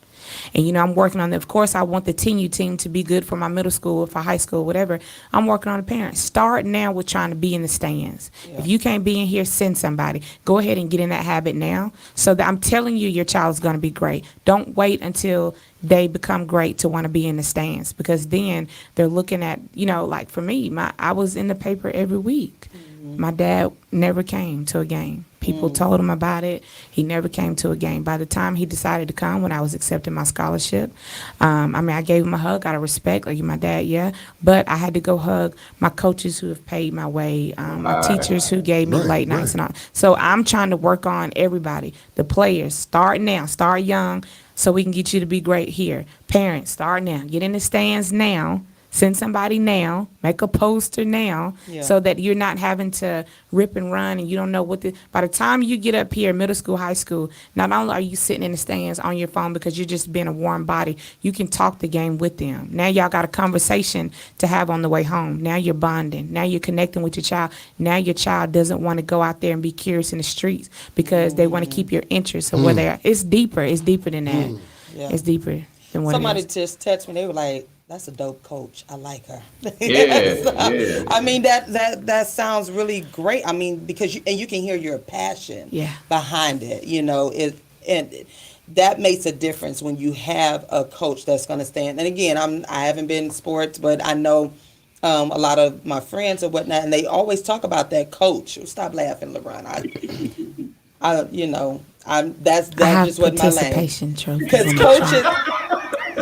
and, you know, I'm working on the, of course, I want the 10U team to be good for my middle school, for high school, whatever. I'm working on the parents. Start now with trying to be in the stands. Yeah. If you can't be in here, send somebody. Go ahead and get in that habit now, so that I'm telling you your child is going to be great. Don't wait until they become great to want to be in the stands, because then they're looking at, you know, like for me, I was in the paper every week. My dad never came to a game. People told him about it. He never came to a game. By the time he decided to come, when I was accepting my scholarship, I mean, I gave him a hug out of respect, like my dad, yeah. But I had to go hug my coaches who have paid my way, my teachers who gave me late nights and all. So I'm trying to work on everybody. The players, start now, start young, so we can get you to be great here. Parents, start now. Get in the stands now. Send somebody now, make a poster now, so that you're not having to rip and run and you don't know what by the time you get up here, middle school, high school, not only are you sitting in the stands on your phone because you're just being a warm body, you can talk the game with them. Now y'all got a conversation to have on the way home. Now you're bonding. Now you're connecting with your child. Now your child doesn't want to go out there and be curious in the streets because they want to keep your interest of where they are. It's deeper. It's deeper than that. Yeah. It's deeper than what Somebody it is. just texted me. They were like, "That's a dope coach. I like her." Yeah. I mean, that sounds really great. I mean, because you can hear your passion behind it. You know, and that makes a difference when you have a coach that's going to stand. And again, I haven't been in sports, but I know a lot of my friends or whatnot, and they always talk about that coach. Stop laughing, LeBron. That's just what my lane. Participation trophy. Because coaches.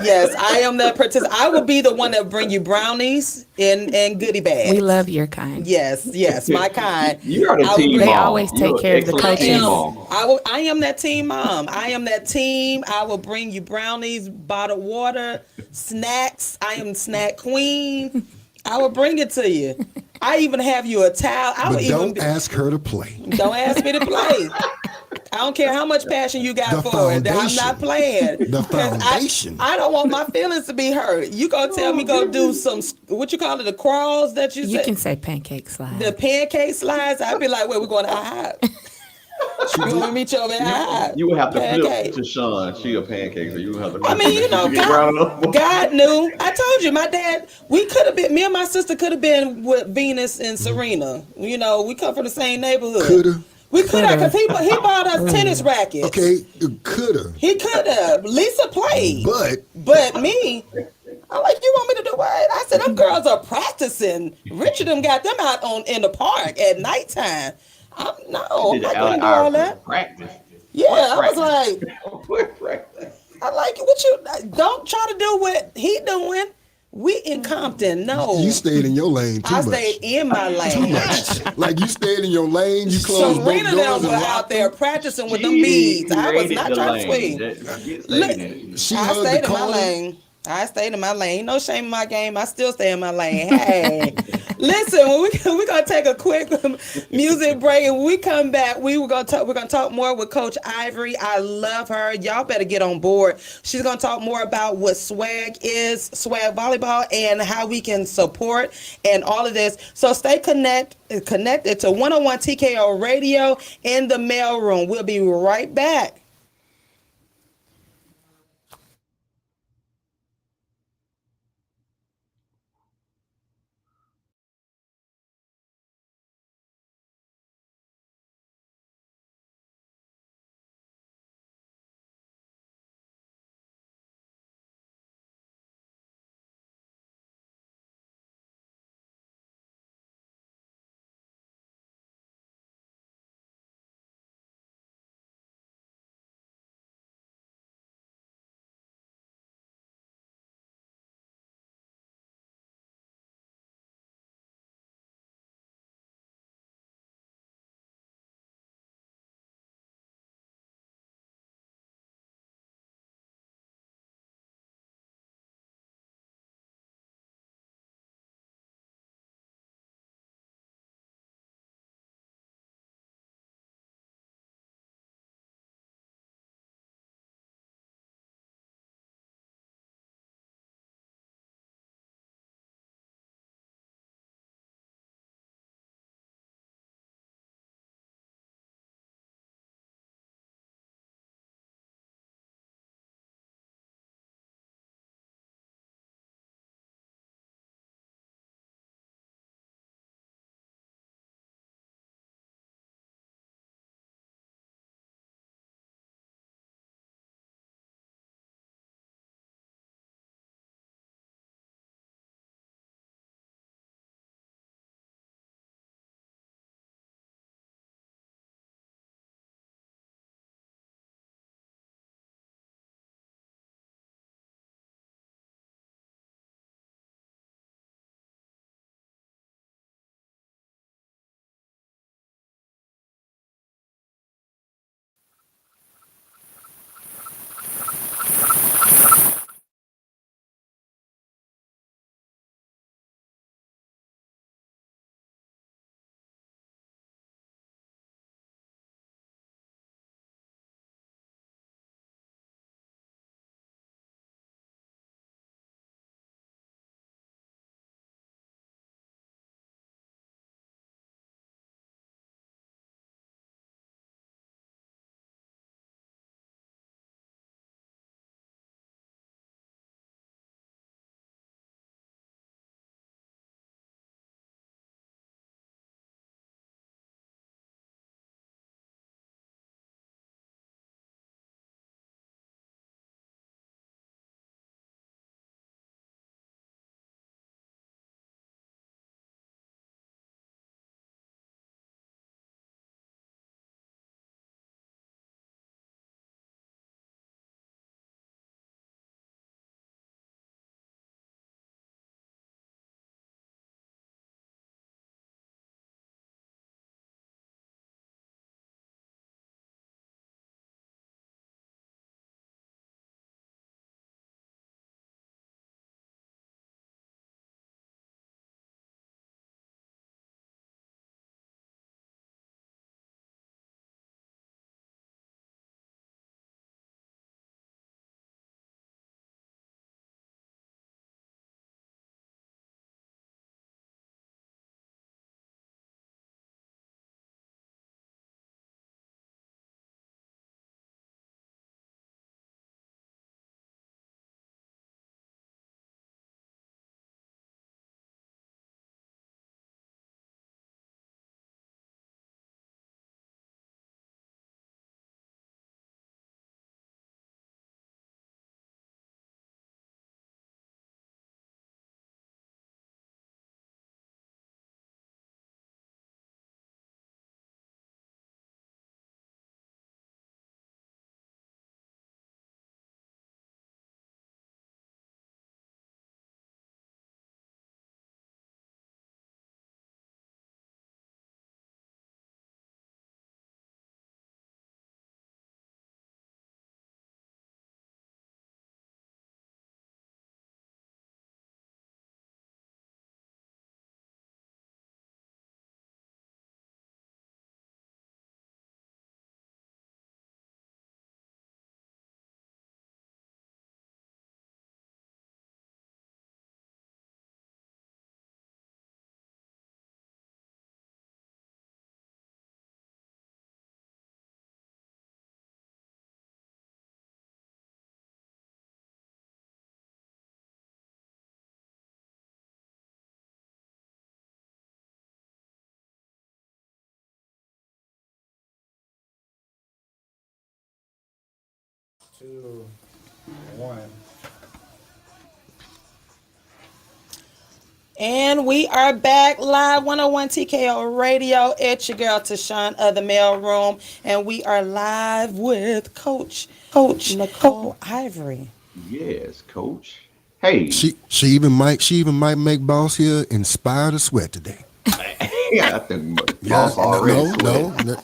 Yes, I am that participant. I will be the one that bring you brownies and goodie bags. We love your kind. Yes, my kind. You are the team mom. They always take care of the coaches. I am that team mom. I am that team. I will bring you brownies, bottled water, snacks. I am snack queen. I will bring it to you. I even have you a towel. But don't ask her to play. Don't ask me to play. I don't care how much passion you got for it. I'm not playing. The foundation. I don't want my feelings to be hurt. You gonna tell me go do some, what you call it, the crawls that you say? You can say pancake slides. The pancake slides. I'd be like, where we going to IHOP? You want to meet you over at IHOP? You would have to flip to TaShon. She a pancake, so you would have to. I mean, you know, God knew. I told you, my dad. We could have been. Me and my sister could have been with Venus and Serena. You know, we come from the same neighborhood. Coulda. We could have, because he bought us tennis rackets. Okay, coulda. He could have. Lisa played. But me, I'm like, you want me to do what? I said, them girls are practicing. Richard them got them out on in the park at nighttime. She No, I'm did the not Allen gonna do all Iverson that. practice. Yeah, What I was practice? like, What practice? I like what you don't try to do what he doing. We in Compton. You No, stayed in your lane too I stayed much. in my Too lane. much. Like you stayed in your lane, you closed both Serena doors them were and out locked there them. practicing with them She beads. I was created not the trying to lane. swing. Get Look, stayed in it. She I hugged the stayed in my corner. lane. I stayed in my lane. Ain't no shame in my game. I still stay in my lane. Hey, listen, when we gonna take a quick music break, and when we come back, we're gonna talk more with Coach Ivory. I love her. Y'all better get on board. She's gonna talk more about what swag is, swag volleyball, and how we can support and all of this. So stay connected to 101 TKO Radio in the mailroom. We'll be right back. 2, 1. And we are back live 101 TKO Radio. It's your girl TaShon of the Mail Room. And we are live with Coach Nicole Ivory. Yes, coach. Hey, She even might make boss here inspire to sweat today. I think Yeah, boss already no, sweating.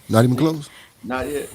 not even close. Not yet.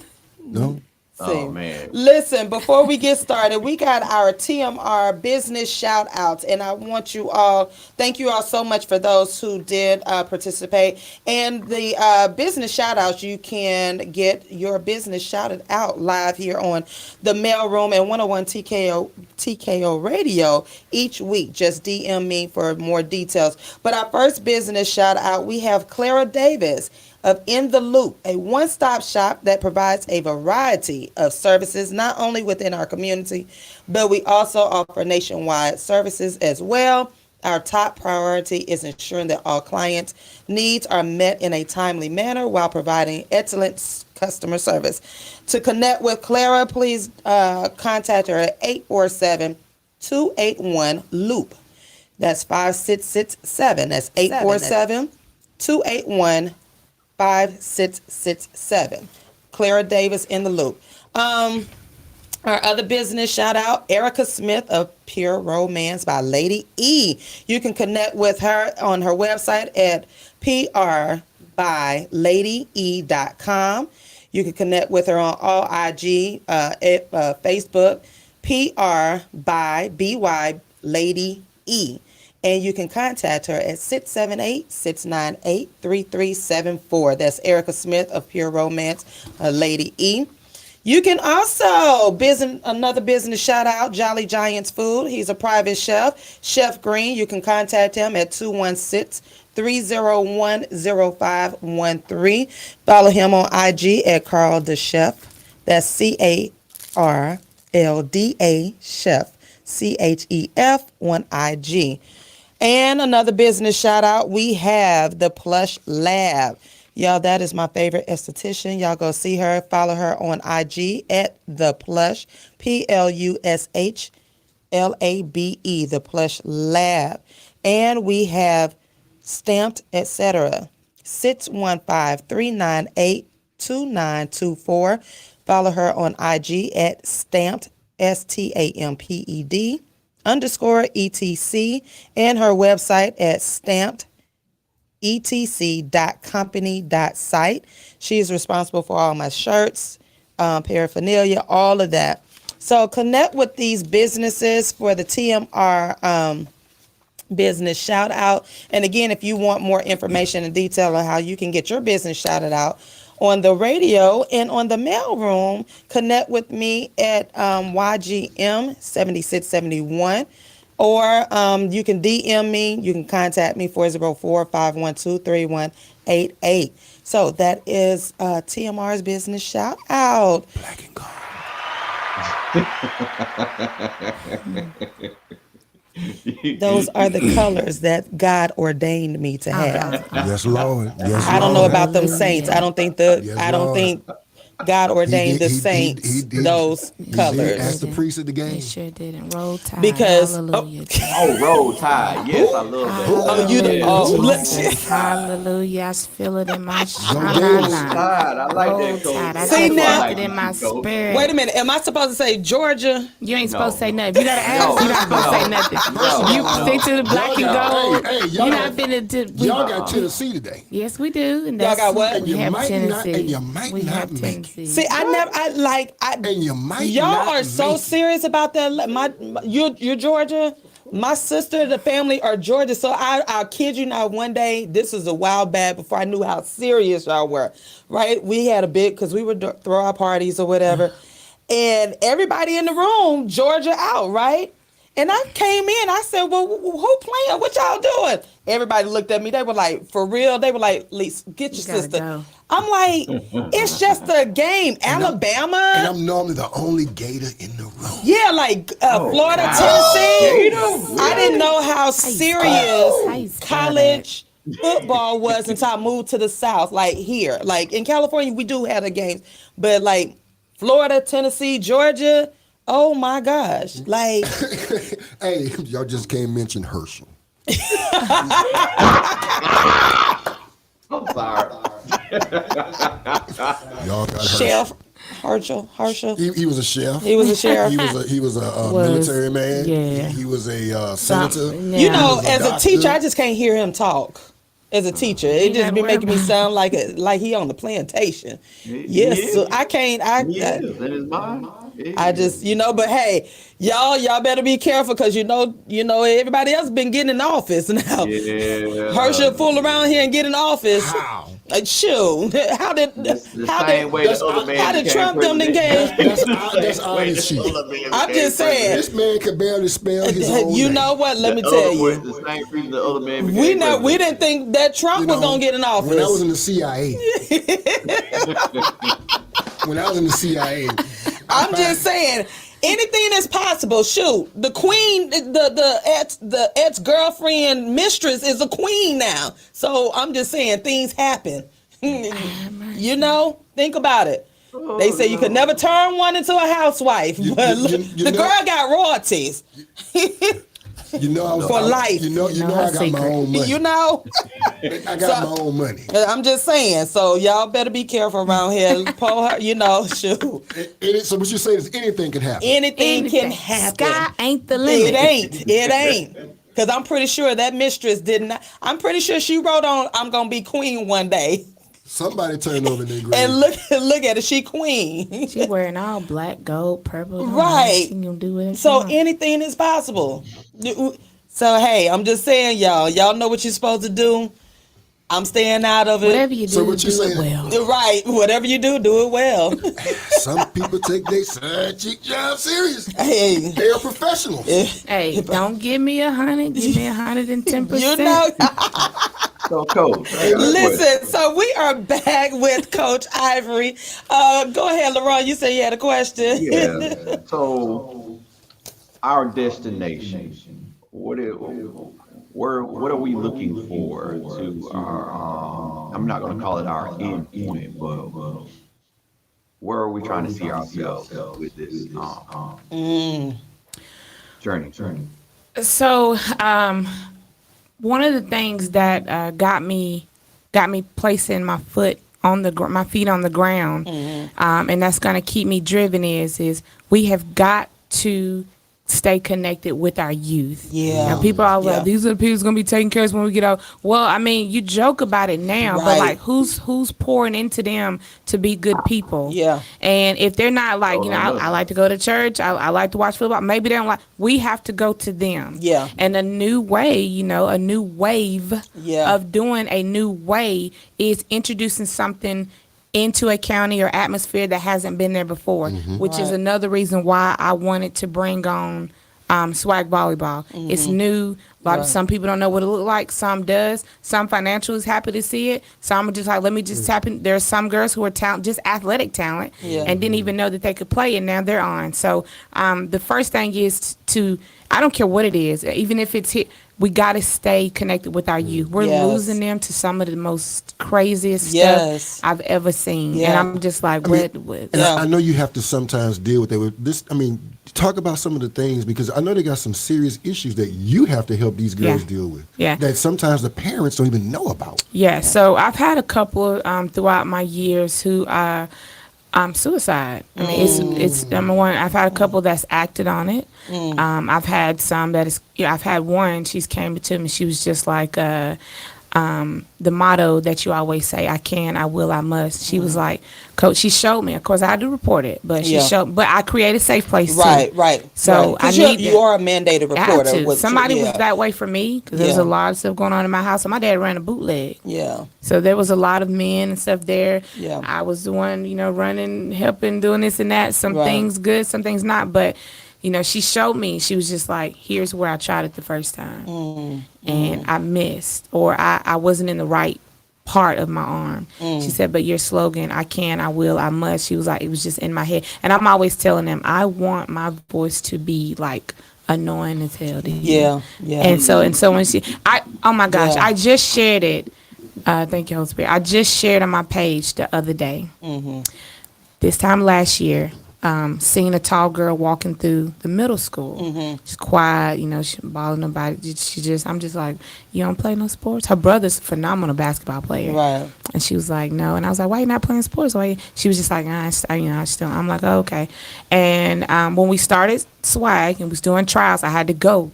No. Oh See, man. listen, before we get started, we got our TMR business shout outs, and I want you all, thank you all so much for those who did participate. And the business shout outs, you can get your business shouted out live here on the Mail Room and 101 TKO Radio each week. Just DM me for more details. But our first business shout out, we have Clara Davis of In the Loop, a one-stop shop that provides a variety of services, not only within our community, but we also offer nationwide services as well. Our top priority is ensuring that all clients' needs are met in a timely manner while providing excellent customer service. To connect with Clara, please contact her at 847-281-LOOP. That's 5667. That's 847-281-LOOP. 5667. Clara Davis In the Loop. Our other business shout out, Erica Smith of Pure Romance by Lady E. You can connect with her on her website at prbyladye.com. You can connect with her on all IG, Facebook, PR by BY Lady E. And you can contact her at 678-698-3374. That's Erica Smith of Pure Romance, Lady E. You can also, another business shout out, Jolly Giants Food. He's a private chef, Chef Green. You can contact him at 216-301-0513. Follow him on IG at Carl the Chef. That's CARLDA Chef, CHEF on IG. And another business shout out, we have the Plush Lab. Y'all, that is my favorite esthetician. Y'all go see her. Follow her on IG at the Plush, PLUSH LABE, the Plush Lab. And we have Stamped, etc. 615-398-2924. Follow her on IG at Stamped, STAMPED _ETC, and her website at stampedetc.company.site. She is responsible for all my shirts, paraphernalia, all of that. So connect with these businesses for the TMR business shout out. And again, if you want more information and detail on how you can get your business shouted out on the radio and on the mail room, connect with me at YGM 7671, or you can DM me. You can contact me 404-512-3188. So that is TMR's business shout out. Black and gold. Those are the colors that God ordained me to have. Yes, Lord. Yes, I don't know Lord. about them saints. I don't think Yes, Lord. God ordained the He saints did. those He did colors. ask the priest of the game. They sure didn't. Roll Tide. Because Hallelujah. Oh, roll tide. Yes, I love that. Oh, you the- Yes. oh, look. Jesus. Hallelujah. I feel it in my Roll shanana. tide. I like Roll that, coach. Tide. I See just now- felt it in my spirit. Wait a minute. Am I supposed to say Georgia? You ain't No. supposed to say nothing. If you gotta ask, No. you're not supposed to say nothing. No. You stick to the black and gold. Hey, You're not finna do. Y'all got Tennessee today. Yes, we do. And Y'all that's, got what? We You have might not- Tennessee. and you might we not have make it. Tennessee. See, And you might y'all not are so make it. serious about that. You're Georgia. My sister, the family are Georgia. So I'll kid you not. One day, this was a while back before I knew how serious y'all were. Right? We had a big because we would throw our parties or whatever, and everybody in the room, Georgia out, right? And I came in. I said, "Well, who playing? What y'all doing?" Everybody looked at me. They were like, "For real?" They were like, "Lisa, get your gotta sister." go. I'm like, "It's just a game." And Alabama. I'm normally the only Gator in the room. Yeah, like Florida, wow. Tennessee. Gators? I didn't know how serious How you spell college football was until I moved to the South. Like here, like in California, we do have the games, but like Florida, Tennessee, Georgia. Oh my gosh. Like, Hey, y'all just can't mention Herschel. I'm sorry. Y'all got Chef Herschel. He was a chef. He was a sheriff. He was a Was, military man. yeah. He was a senator. Something, You yeah. know, was a as a doctor. teacher, I just can't hear him talk. As a teacher, it You just gotta be worry making me about- sound like he on the plantation. He Yes, is. so I can't. He is in his mind. I just, but hey, y'all better be careful because everybody else been getting in office now. Yeah. Herschel fool around here and get in office. How? Shoot, how did The how same did way the other man how did became Trump them president. game? That's Same way honest the shit. other man I'm became just saying. This man could barely spell his own You name. know what? Let me The tell other boy- you, The same reason the other man became we president. didn't think that Trump You was know, gonna get in When I was office. in the CIA, I'm just saying. Anything is possible. Shoot, the queen, the ex girlfriend mistress is a queen now. So I'm just saying things happen. Think about it. They say you could never turn one into a housewife, but the girl got royalties. you know, I was For life. You know, I got my own money. I got my own money. I'm just saying. So y'all better be careful around here. Shoot. So what you're saying is anything can happen. Anything can happen. Sky ain't the limit. It ain't. Because I'm pretty sure that mistress did not. I'm pretty sure she wrote on, I'm going to be queen one day. Somebody turned over their grave. And look at it. She queen. She wearing all black, gold, purple. Right. She gonna do whatever she So want. anything is possible. So, hey, I'm just saying, y'all. Y'all know what you're supposed to do. I'm staying out of it. Whatever you do, So what you do it saying? well. Right. Whatever you do it well. Some people take their side chick job serious. Hey. They're professionals. Hey, don't give me 100. Give me 110%. You know. So, Coach, I got a question. Listen, so we are back with Coach Ivory. Go ahead, LaRon. You said you had a question. Yeah. So, our destination. What are we looking for to our? I'm not going to call it our end point, but where are we trying to see ourselves with this journey? So, one of the things that got me placing my feet on the ground, and that's going to keep me driven is we have got to stay connected with our youth. Yeah. Now people are like, Yeah. these are the people who's gonna be taking care of us when we get out. Well, I mean, you joke about it now, but Right. like who's pouring into them to be good people? Yeah. And if they're not like, Oh, I like to go to church, I like to watch football, maybe they don't like, we have to go to them. Yeah. And a new way, a new wave Yeah. of doing a new way is introducing something into a county or atmosphere that hasn't been there before, which is Right. another reason why I wanted to bring on S.W.A.G volleyball. It's new. Some people don't know what it look like. Some does. Some financial is happy to see it. Some are just like, let me just tap in. There's some girls who are just athletic talent Yeah. and didn't even know that they could play, and now they're on. So the first thing is to, I don't care what it is, even if it's hit, we got to stay connected with our youth. We're Yes. losing them to some of the most craziest Yes. stuff I've ever seen. Yeah. And I'm just like, what? And Yeah. I know you have to sometimes deal with that. With this, I mean, talk about some of the things, because I know they got some serious issues that you have to help these girls Yeah. deal with. Yeah. That sometimes the parents don't even know about. Yeah, so I've had a couple throughout my years who are suicide. I mean, it's number one. I've had a couple that's acted on it. I've had some that is. I've had one. She's came to me. She was just like the motto that you always say: "I can, I will, I must." She was like, "Coach." She showed me. Of course, I had to report it, but she Yeah. showed. But I created a safe place Right, too. right. So right. 'Cause I need you to- are a mandated I had reporter. to. Somebody yeah. was that way for me because there's Yeah. a lot of stuff going on in my house. And my dad ran a bootleg. Yeah. So there was a lot of men and stuff there. Yeah. I was the one, running, helping, doing this and that. Some Right. things good, some things not. But, she showed me. She was just like, here's where I tried it the first time. And I missed. Or I wasn't in the right part of my arm. She said, but your slogan, I can, I will, I must. She was like, it was just in my head. And I'm always telling them, I want my voice to be like annoying as hell to you. Yeah. Yeah. And so when oh my gosh, Yeah. I just shared it. Thank you, Holy Spirit. I just shared on my page the other day. This time last year, seen a tall girl walking through the middle school. She's quiet, she balling nobody. I'm just like, you don't play no sports? Her brother's a phenomenal basketball player. Right. And she was like, no. And I was like, why you not playing sports? Why? She was just like, I just don't. I'm like, oh, okay. And when we started S.W.A.G and was doing trials, I had to go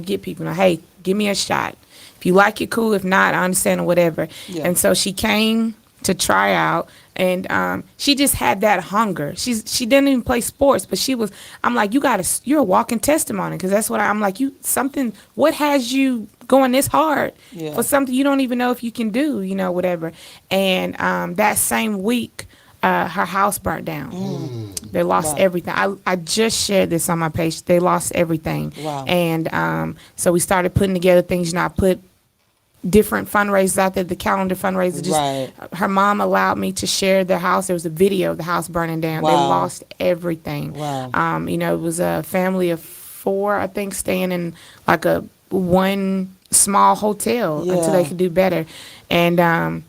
get people. Hey, give me a shot. If you like it, cool. If not, I understand or whatever. Yeah. And so she came to try out. And she just had that hunger. She didn't even play sports, but I'm like, you're a walking testimony, because that's what I'm like, what has you going this hard for something you don't even know if you can do, whatever. And that same week, her house burnt down. They lost everything. I just shared this on my page. They lost everything. Wow. And so we started putting together things, I put different fundraisers out there, the calendar fundraiser. Right. Her mom allowed me to share their house. There was a video of the house burning down. Wow. They lost everything. Wow. It was a family of 4, I think, staying in like a one small hotel until they could do better. And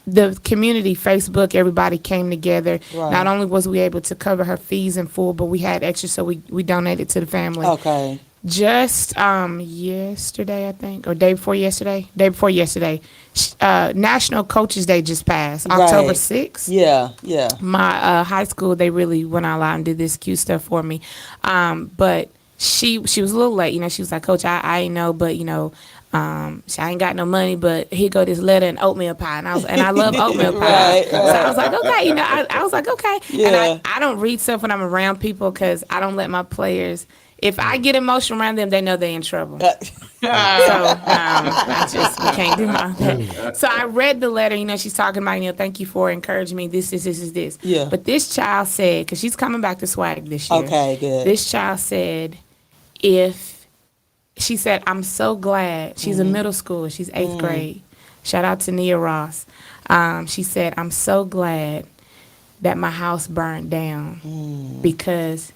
the community, Facebook, everybody came together. Right. Not only was we able to cover her fees in full, but we had extra, so we donated to the family. Okay. Just yesterday, I think, or day before yesterday, National Coaches Day just passed, October 6th. Yeah. My high school, they really went all out and did this cute stuff for me. But she was a little late. She was like, Coach, I ain't know, but, I ain't got no money, but here go this letter and oatmeal pie. And I love oatmeal pie. Right. So I was like, okay, I was like, okay. Yeah. And I don't read stuff when I'm around people, because I don't let my players, if I get emotional around them, they know they're in trouble. So we can't do all that. So I read the letter. She's talking about, thank you for encouraging me. This. Yeah. But this child said, because she's coming back to S.W.A.G this year. Okay, good. This child said, she said, I'm so glad. She's a middle schooler. She's 8th grade. Shout out to Nia Ross. She said, I'm so glad that my house burned down because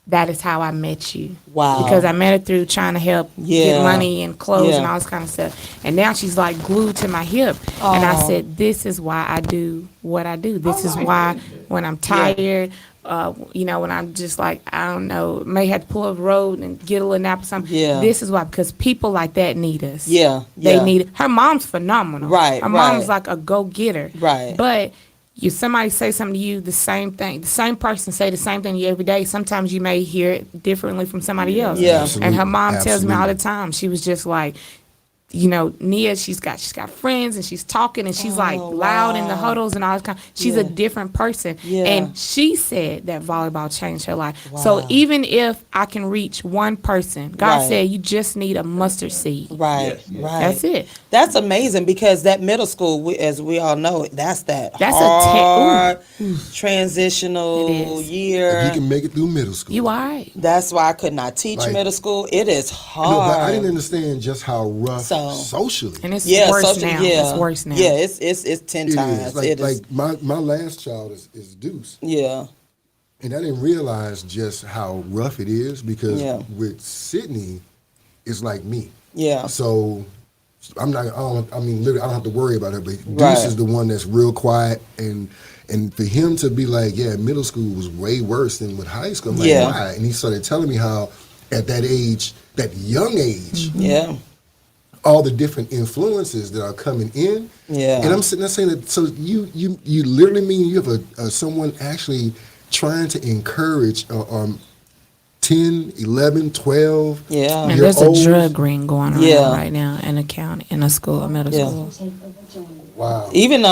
that is how I met you. Wow. Because I met her through trying to help get money and clothes and all this kind of stuff. And now she's like glued to my hip. And I said, this is why I do what I do. This is why when I'm tired, when I'm just like, I don't know, may have to pull up the road and get a little nap or something. Yeah. This is why, because people like that need us. Yeah. They need it. Her mom's phenomenal. Right, Her mom's right. like a go-getter. Right. But somebody say something to you, the same person say the same thing to you every day. Sometimes you may hear it differently from somebody else. Yeah. And her mom tells me all the Absolutely. time, she was just like, Nia, she's got friends and she's talking and she's like loud in the huddles and all that kind. She's a different person. Yeah. And she said that volleyball changed her life. So even if I can reach one person, God Right. said you just need a mustard seed. Right. Yes, yes. Right. That's it. That's amazing, because that middle school, as we all know, that's That's hard It transitional is. year. You can make it through middle school. You all right. That's why I could not teach Like- middle school. It is No, hard. but I didn't understand just how rough So- socially And it's Yeah, worse social, now. yeah. It's worse now. Yeah, it's 10 it times. is. Like, It is. my last child is Deuce. Yeah. And I didn't realize just how rough it is, because Yeah. with Sydney, it's like me. Yeah. So literally, I don't have to worry about her, but Deuce Right. is the one that's real quiet. And for him to be like, yeah, middle school was way worse than with high school. I'm like, Yeah. why? And he started telling me how at that age, that young age, Yeah. all the different influences that are coming in. Yeah. And I'm sitting there saying that, so you literally mean you have someone actually trying to encourage 10, 11, 12. Yeah. And year there's a olds? drug ring going on Yeah. right now in a county, in a school, a middle Yeah. school. Wow. Even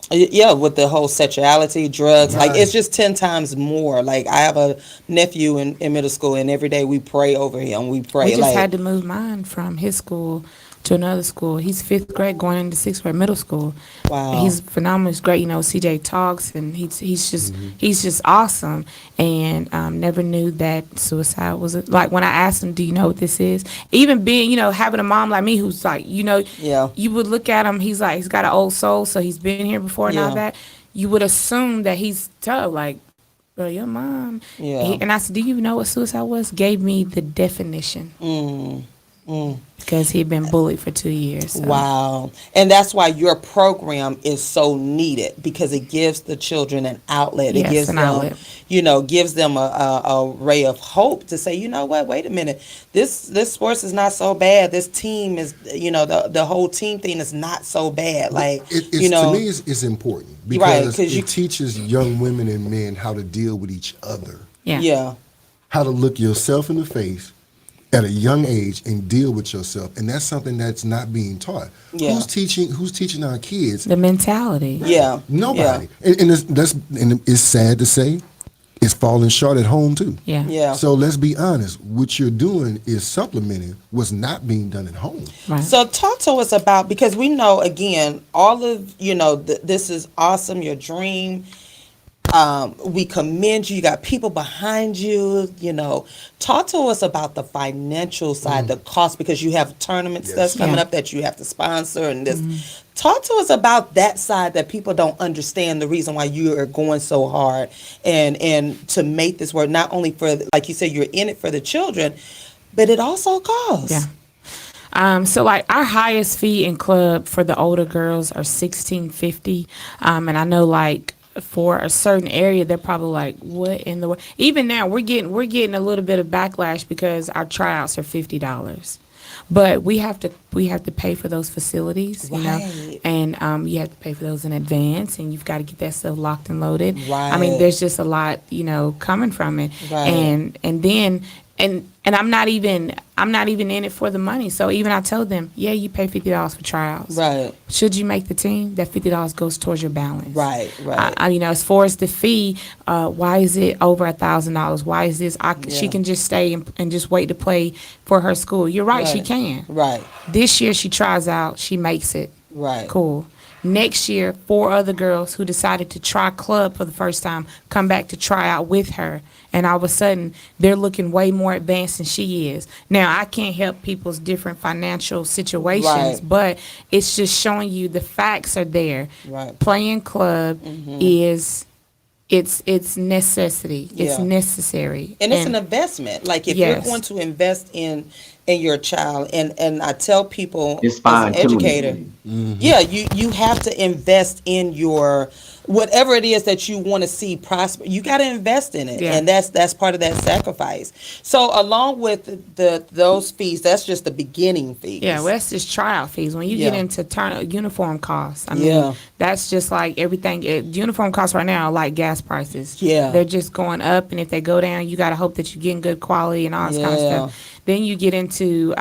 with the whole sexuality, drugs, like Right. it's just 10 times more. Like I have a nephew in middle school, and every day we pray over him. We pray We just like had to move mine from his school to another school. He's 5th grade going into 6th grade middle school. Wow. He's phenomenal. He's great. CJ talks, and he's just awesome. And never knew that suicide was like, when I asked him, do you know what this is? Even being, having a mom like me who's like, Yeah. you would look at him. He's got an old soul, so he's been here before and all Yeah. that. You would assume that he's tough, like, bro, your mom. Yeah. And I said, do you know what suicide was? Gave me the definition. because he'd been bullied for 2 years. So. Wow. And that's why your program is so needed, because it gives the children an outlet. It Yes, gives an them, outlet. gives them a ray of hope to say, you know what, wait a minute. This sports is not so bad. This team is, the whole team thing is not so bad. Like, To me, it's important Right, because 'cause it teaches young women and men how to deal with each other, Yeah. yeah. how to look yourself in the face at a young age and deal with yourself, and that's something that's not being taught. Yeah. Who's teaching our kids? The mentality. Yeah. Nobody. And it's sad to say, it's falling short at home too. Yeah. Yeah. So let's be honest. What you're doing is supplementing what's not being done at home. Right. So talk to us about, because we know, again, all of, this is awesome, your dream. We commend you. You got people behind you, Talk to us about the financial side, the cost, because you have tournaments Yes. that's coming Yeah. up that you have to sponsor and this. Talk to us about that side that people don't understand, the reason why you are going so hard and to make this work, not only for, like you said, you're in it for the children, but it also costs. Yeah. So like our highest fee in club for the older girls are $16.50. And I know like for a certain area, they're probably like, what in the world? Even now we're getting a little bit of backlash because our tryouts are $50. But we have to pay for those facilities, Right. and you have to pay for those in advance, and you've got to get that stuff locked and loaded. I Right. mean, there's just a lot, coming from it, Right. and then I'm not even in it for the money. So even I told them, yeah, you pay $50 for tryouts. Right. Should you make the team, that $50 goes towards your balance. Right. Right. As far as the fee, why is it over $1,000? Why is this? She Yeah. can just stay and just wait to play for her school. You're right, she Right. can. Right. This year she tries out, she makes it. Right. Cool. Next year, 4 other girls who decided to try club for the first time come back to try out with her. And all of a sudden, they're looking way more advanced than she is. Now, I can't help people's different financial situations, Right. but it's just showing you the facts are there. Right. Playing club is it's necessity. It's Yeah. necessary. And it's an investment. Like if Yes. you're going to invest in your child, and I tell people It's as fine an educator, yeah, you have to invest in your whatever it is that you want to see prosper. You got to invest in it, Yeah. and that's part of that sacrifice. So along with those fees, that's just the beginning fees. Yeah, well, that's just tryout fees. When you get Yeah. into uniform costs, I mean, Yeah. that's just like everything. Uniform costs right now are like gas prices. Yeah. They're just going up, and if they go down, you got to hope that you're getting good quality and all this kind of Yeah. stuff. Then you get into,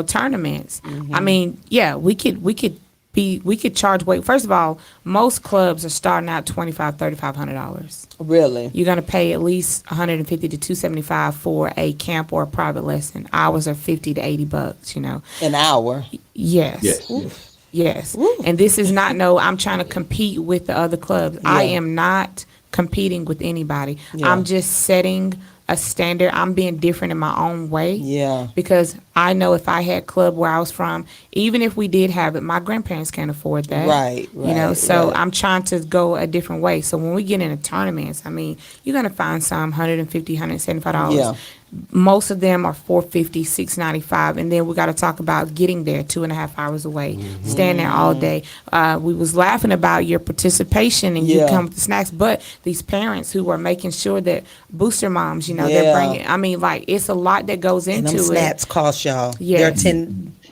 tournaments. I mean, yeah, we could charge weight. First of all, most clubs are starting out $2,500-$3,500. Really. You're gonna pay at least $150 to $275 for a camp or a private lesson. Hours are $50 to $80. An hour. Yes. Yes. Yes. And this is not I'm trying to compete with the other clubs. I Yeah. am not competing with anybody. Yeah. I'm just setting a standard. I'm being different in my own way. Yeah. Because I know if I had club where I was from, even if we did have it, my grandparents can't afford that. Right, So right. I'm trying to go a different way. So when we get into tournaments, I mean, you're going to find some $150, $175. Yeah. Most of them are $450, $695, and then we got to talk about getting there 2.5 hours away, staying there all day. We was laughing about your participation and you Yeah. come with the snacks, but these parents who are making sure that booster moms, Yeah. they're bringing. I mean, like it's a lot that goes And them into it. snaps cost y'all. Yes. They're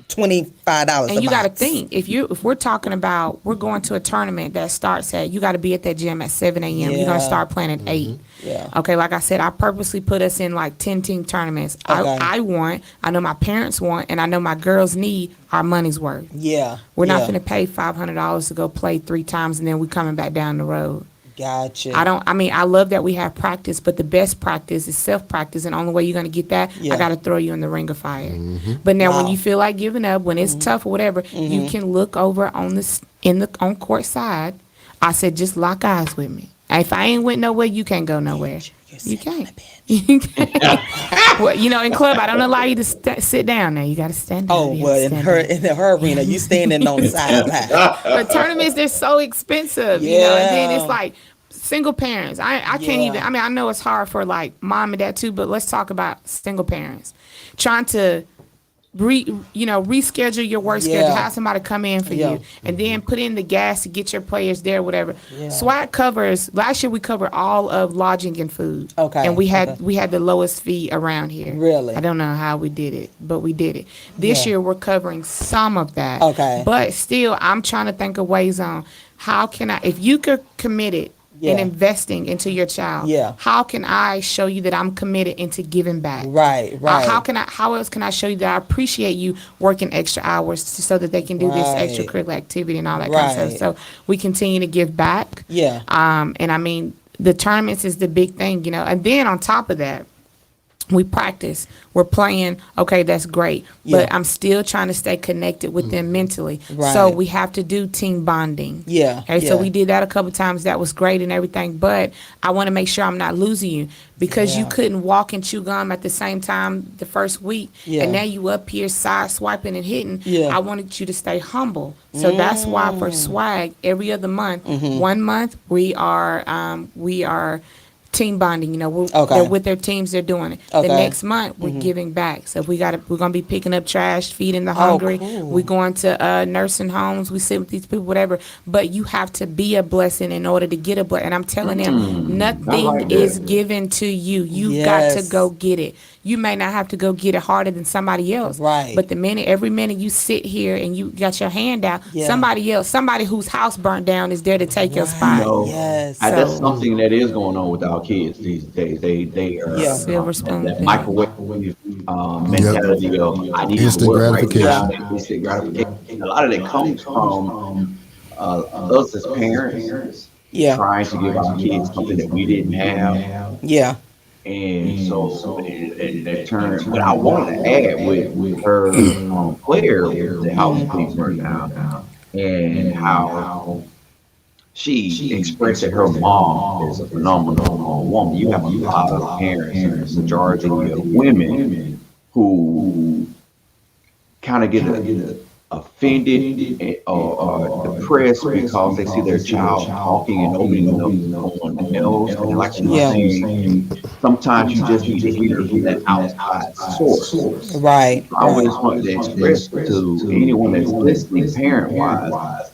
$25 And a you got to box. think if we're talking about we're going to a tournament that starts at you got to be at that gym at 7 a.m. You're Yeah. gonna start playing at 8. Yeah. Okay, like I said, I purposely put us in like 10-team tournaments. Okay. I know my parents want, and I know my girls need our money's worth. Yeah. We're not yeah. going to pay $500 to go play 3 times and then we coming back down the road. Gotcha. I love that we have practice, but the best practice is self-practice, and the only way you're going to get that, Yeah. I got to throw you in the ring of fire. But now when Wow. you feel like giving up, when it's tough or whatever, you can look over on court side. I said, just lock eyes with me. If I ain't went nowhere, you can't go nowhere. You can't. You can't. Well, in club, I don't allow you to sit down there. You got to stand down. Oh You well, gotta in stand down. her arena, you standing on the sideline. But tournaments, they're so expensive, and then it's like single parents. I can't Yeah. even. I mean, I know it's hard for like mom and dad too, but let's talk about single parents trying to reschedule your work schedule, Yeah. have somebody come in for Yeah. you, and then put in the gas to get your players there, whatever. Yeah. SWAG covers. Last year we covered all of lodging and food. Okay, And we had okay. the lowest fee around here. Really? I don't know how we did it, but we did it. This Yeah. year we're covering some of that. Okay. But still, I'm trying to think of ways on how can I, if you could commit it in Yeah. investing into your child, Yeah. how can I show you that I'm committed into giving back? Right, right. How else can I show you that I appreciate you working extra hours so that they can do this Right. extracurricular activity and all that kind of Right. stuff? So we continue to give back. Yeah. And I mean, the tournaments is the big thing, and then on top of that, we practice. We're playing. Okay, that's great. Yeah. But I'm still trying to stay connected with them mentally. Right. So we have to do team bonding. Yeah, Okay, so yeah. we did that a couple times. That was great and everything. But I want to make sure I'm not losing you because you Yeah. couldn't walk and chew gum at the same time the first week. Yeah. And now you up here side swiping and hitting. Yeah. I wanted you to stay humble. So that's why for SWAG, every other month, 1 month we are team bonding. Okay. They're with their teams. They're doing it. Okay. The next month we're giving back. So if we're gonna be picking up trash, feeding the hungry. cool. We're going to nursing homes. We sit with these people, whatever. But you have to be a blessing in order to get a blessing. And I'm telling them, nothing like that. is given to you. You got to Yes. go get it. You may not have to go get it harder than somebody else. Right. But every minute you sit here and you got your hand out, Yeah. somebody whose house burnt down is there to take your spot. No, Yes. that's So- something that is going on with our kids these days. They are Yeah. Silver spoon that thing. microwave mentality of I need Instant to work right gratification. now. Instant gratification. A lot of it comes from us as parents Yeah. trying to give our kids something that we didn't have. Yeah. And so in turn, what I wanted to add with her Claire was the house being burned down and how she expressed that her mom is a phenomenal woman. You have a lot of parents, and the majority of women who kind of get offended or depressed because they see their child talking and opening up on else. And like she was Yeah. saying, sometimes you just need to hear from that outside source. Right. I would just want to express to anyone that's listening, parent-wise,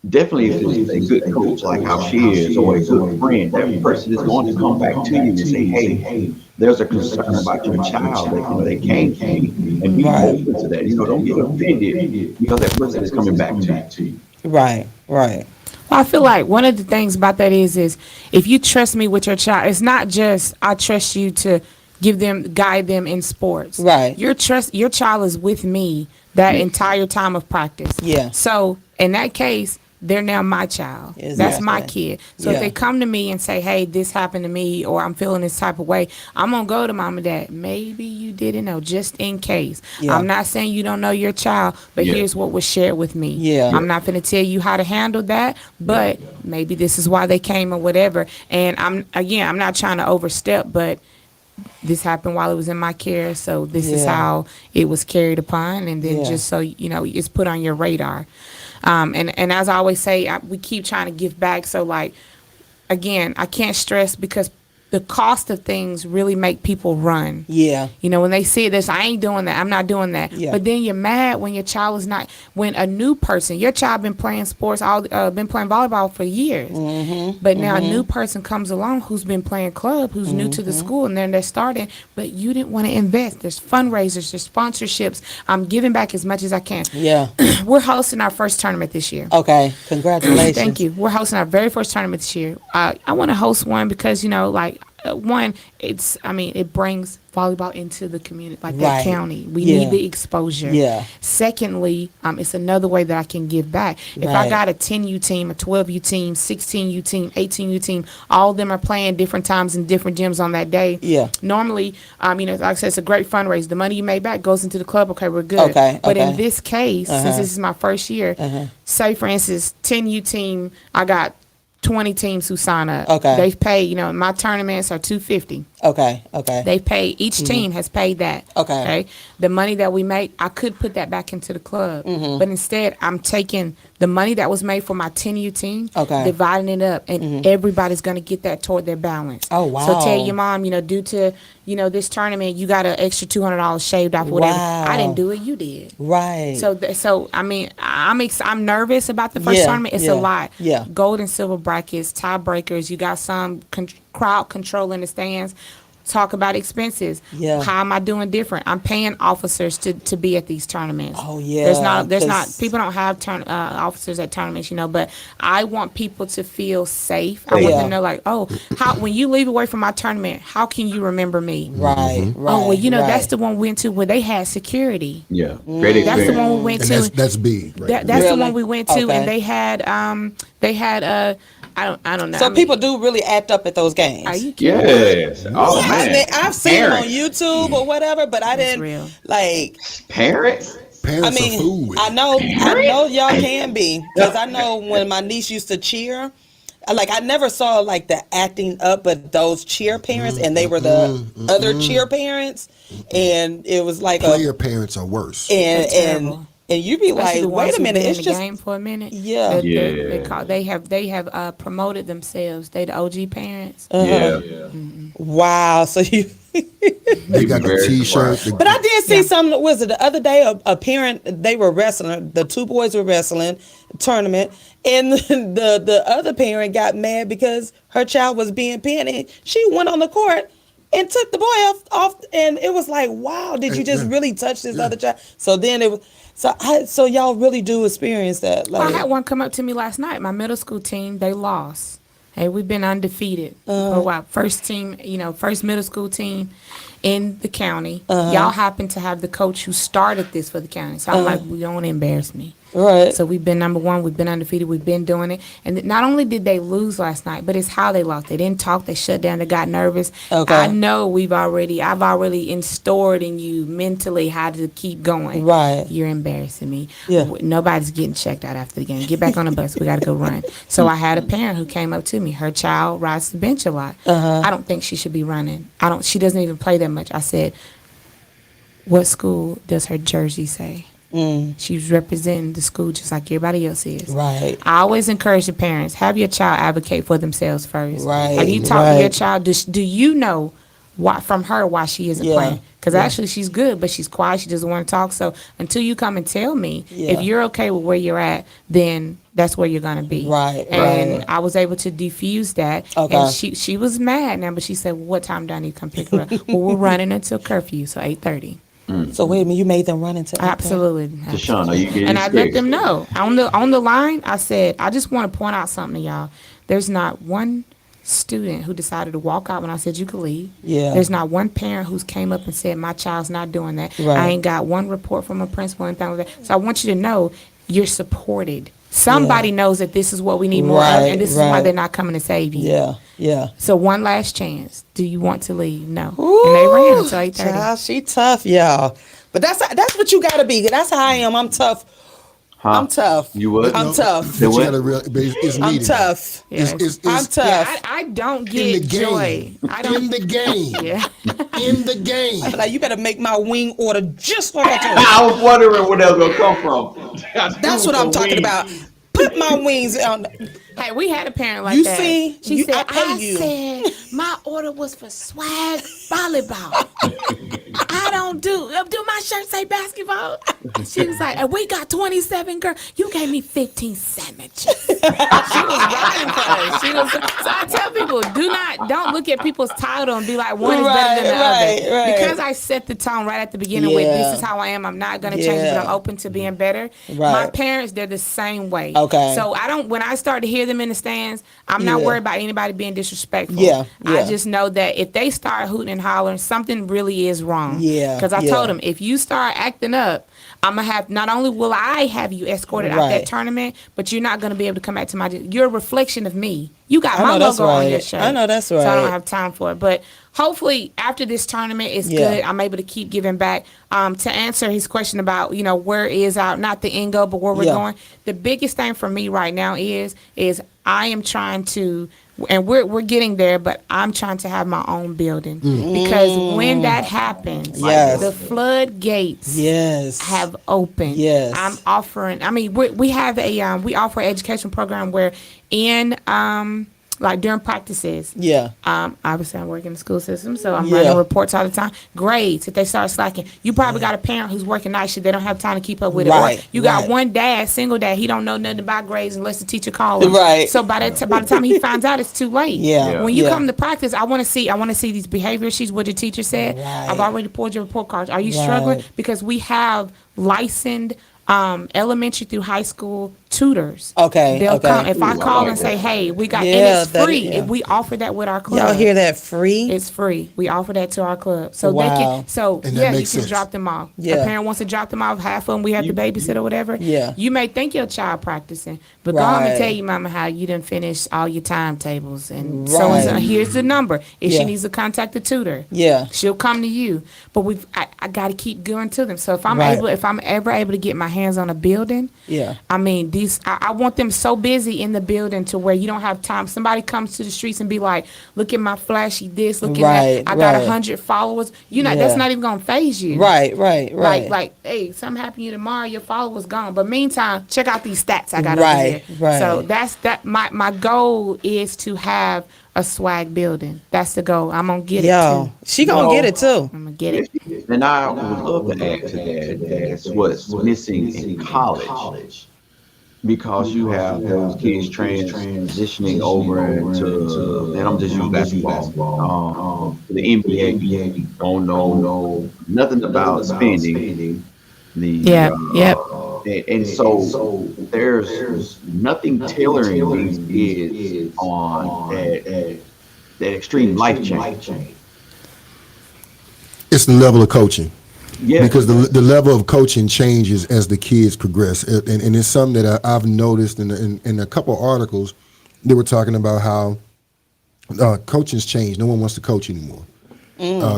definitely if it's a good coach like how she is, or a good friend, that person is going to come back to you and say, hey, there's a concern about your child that they came to me, and be Right. open to that. Don't get offended because that person is coming back to you. Right. Right. Well, I feel like one of the things about that is if you trust me with your child, it's not just I trust you to guide them in sports. Right. Your child is with me that entire time of practice. Yeah. So in that case, they're now my child. That's my Exactly. kid. So Yeah. if they come to me and say, hey, this happened to me, or I'm feeling this type of way, I'm going to go to mom and dad. Maybe you didn't know, just in case. Yeah. I'm not saying you don't know your child, but Yeah. here's what was shared with me. Yeah. I'm not going to tell you how to handle that, but maybe this is why they came or whatever. And I'm not trying to overstep, but this happened while it was in my care, so this is Yeah. how it was carried upon, and then Yeah. just so it's put on your radar. And as I always say, we keep trying to give back. So like, again, I can't stress because the cost of things really make people run. Yeah. When they see this, I ain't doing that. I'm not doing that. Yeah. But then you're mad when your child is not. When a new person, your child been playing sports, been playing volleyball for years. But now a new person comes along who's been playing club, who's new to the school, and then they're starting. But you didn't want to invest. There's fundraisers, there's sponsorships. I'm giving back as much as I can. Yeah. We're hosting our first tournament this year. Okay. Congratulations. Thank you. We're hosting our very first tournament this year. I want to host one because one, it brings volleyball into the community, like that Right. county. We Yeah. need the exposure. Yeah. Secondly, it's another way that I can give back. If I Right. got a 10U team, a 12U team, 16U team, 18U team, all of them are playing different times in different gyms on that day. Yeah. Normally, like I said, it's a great fundraiser. The money you made back goes into the club. Okay, we're good. Okay, But in okay. this case, since this is my first year, say for instance, 10U team, I got 20 teams who sign up. Okay. They've paid, my tournaments are $250. Okay. They pay, each team has paid that. Okay. The money that we make, I could put that back into the club. But instead, I'm taking the money that was made for my 10U team, dividing it up, and everybody's going to get that toward their balance. Oh, wow. So tell your mom, due to, this tournament, you got an extra $200 shaved off, whatever. Wow. I didn't do it, you did. Right. So I mean, I'm nervous about the first tournament. It's a lot. Yeah. Gold and silver brackets, tiebreakers. You got some crowd control in the stands. Talk about expenses. Yeah. How am I doing different? I'm paying officers to be at these tournaments. Oh, yeah. There's not people don't have officers at tournaments, but I want people to feel safe. I want them to know, like, how when you leave away from my tournament, how can you remember me? Right. Right. Oh, well, that's right. the one we went to where they had security. Yeah, great experience. That's the one we went And to. that's big. Right? That's Really? the one we went to, Okay. and they had I don't know. So I mean, people do really act up at those games. Are you kidding? Yes. Oh I man. mean, I've seen it on Parents. YouTube or whatever, but I didn't real. like. Parents. Parents I mean, are food with I it. know y'all can be, because I know when my niece used to cheer, like I never saw like the acting up, but those cheer parents, and they were the other cheer parents, and it was like Player parents are worse. That's and terrible. and you be Especially the like, ones wait a who've minute, been it's in the just game for a minute. Yeah. They have promoted themselves. They the OG parents. Yeah. wow. So you. They got the Very T-shirt. smart. But I did see something. Was it the other day? A parent, they were wrestling. The two boys were wrestling tournament, and the other parent got mad because her child was being pinned, and she went on the court and took the boy off, and it was like, wow, did you just really touch this other child? So then it was. So y'all really do experience that. Like, Well, I had one come up to me last night. My middle school team, they lost. Hey, we've been undefeated for a while. First team, first middle school team in the county. Y'all happen to have the coach who started this for the county. So I'm like, we don't want to embarrass me. right. So we've been number one. We've been undefeated. We've been doing it. And not only did they lose last night, but it's how they lost. They didn't talk. They shut down. They got nervous. Okay. I know I've already installed in you mentally how to keep going. Right. You're embarrassing me. Yeah. Nobody's getting checked out after the game. Get back on the bus. We got to go run. So I had a parent who came up to me. Her child rides the bench a lot. I don't think she should be running. She doesn't even play that much. I said, what school does her jersey say? She's representing the school just like everybody else is. Right. I always encourage the parents, have your child advocate for themselves first. Right, Have you talked to your right. child? Do you know from her why she isn't Yeah, playing? Because actually she's good, but she's quiet. She doesn't want to talk. So until you come and tell me, Yeah. if you're okay with where you're at, then that's where you're going to be. Right, And right. I was able to diffuse that. Okay. And she was mad now, but she said, well, what time do I need to come pick her up? Well, we're running until curfew, so 8:30. So wait a minute, you made them run into Absolutely. TaShon, are you getting And I let scared? them know on the line. I said, I just want to point out something to y'all. There's not one student who decided to walk out when I said you could leave. Yeah. There's not one parent who's came up and said my child's not doing that. Right. I ain't got one report from a principal and anything like that. So I want you to know you're supported. Somebody knows that this is what we need more of, Right, and this is why right. they're not coming to save you. Yeah. Yeah. So one last chance. Do you want to leave? No. And they ran until 8:30. Child, she tough, y'all. But that's what you gotta be. That's how I am. I'm tough. Huh? I'm tough. You would? I'm tough. They But you would? gotta real, but it's I'm needed. tough. Yes. I'm tough. Yeah, I don't In the get game. joy. I don't. In the game. Yeah. In the game. Like, you better make my wing order just like I told you. I was wondering where that was gonna come from. That's what I'm talking about. Put my wings on. Hey, we had a parent like You that. see? She said, I pay you. said my order was for swag volleyball. I don't do my shirt say basketball? She was like, and we got 27 girls. You gave me 15 sandwiches. She was riding for us. So I tell people, don't look at people's title and be like, one is better than the other. Right. Because I set the tone right at the beginning with Yeah. this is how I am. I'm not going to change it, but I'm open to being better. Right. My parents, they're the same way. Okay. So when I start to hear them in the stands, I'm not Yeah. worried about anybody being disrespectful. Yeah, I yeah. just know that if they start hooting and hollering, something really is wrong. Yeah, Because I yeah. told them, if you start acting up, I'm gonna have, not only will I have you escorted out that Right. tournament, but you're not gonna be able to come back to my. You're a reflection of me. You got I my know that's logo on your right. shirt. I know that's So I don't right. have time for it. But hopefully after this tournament is Yeah. good, I'm able to keep giving back. To answer his question about, where is our, not the end goal, but where we're Yeah. going. The biggest thing for me right now is I am trying to, and we're getting there, but I'm trying to have my own building, because when that happens, Yes. the floodgates Yes. have opened. Yes. I'm offering. I mean, we have we offer an education program where in like during practices. Yeah. Obviously, I work in the school system, so I'm Yeah. running reports all the time. Grades, if they start slacking, you probably got a parent who's working night shift. They don't have time to keep up with it. Right, Or you got right. one dad, single dad. He don't know nothing about grades unless the teacher calls him. Right. So by the time he finds out, it's too late. Yeah. Yeah. When you Yeah. come to practice, I want to see these behavior sheets. What your teacher said. Right. I've already pulled your report cards. Are you Right. struggling? Because we have licensed elementary through high school tutors. Okay, They'll okay. come if I Ooh, I call like and say, that. "Hey, we got," and Yeah, it's that- free. yeah. We offer that with our club. Y'all hear that? Free? It's free. We offer that to our club, so they Wow. can. So And that yeah, you makes can sense. drop them off. Yeah. A parent wants to drop them off. Half of them we have to babysit or whatever. Yeah. You may think your child practicing, but go home Right. and tell your mama how you didn't finish all your timetables and so and so. Right. Here's the number. If Yeah. she needs to contact the tutor, Yeah. she'll come to you. But I got to keep going to them. So if I'm Right. if I'm ever able to get my hands on a building, Yeah. I mean, I want them so busy in the building to where you don't have time. Somebody comes to the streets and be like, "Look at my flashy this, look at Right, that. I got right. 100 followers." That's Yeah. not even gonna phase you. Right, right, right. Like, hey, something happened to you tomorrow, your followers gone. But meantime, check out these stats I got Right, over here. right. So that's that. My goal is to have a swag building. That's the goal. I'm gonna get it Yo, too. she gonna No. get it too. I'm gonna get it. And I would love to add to that. That's what's missing in college, because you have those kids transitioning over into, and I'm just using basketball, to the NBA. Don't know nothing about spending the, Yeah. Yep. and so there's nothing tailoring these kids on that extreme life change. It's the level of coaching. Yeah, Because the level of coaching changes as the kids progress, and it's something that I've noticed in a couple of articles. They were talking about how coaching's changed. No one wants to coach anymore.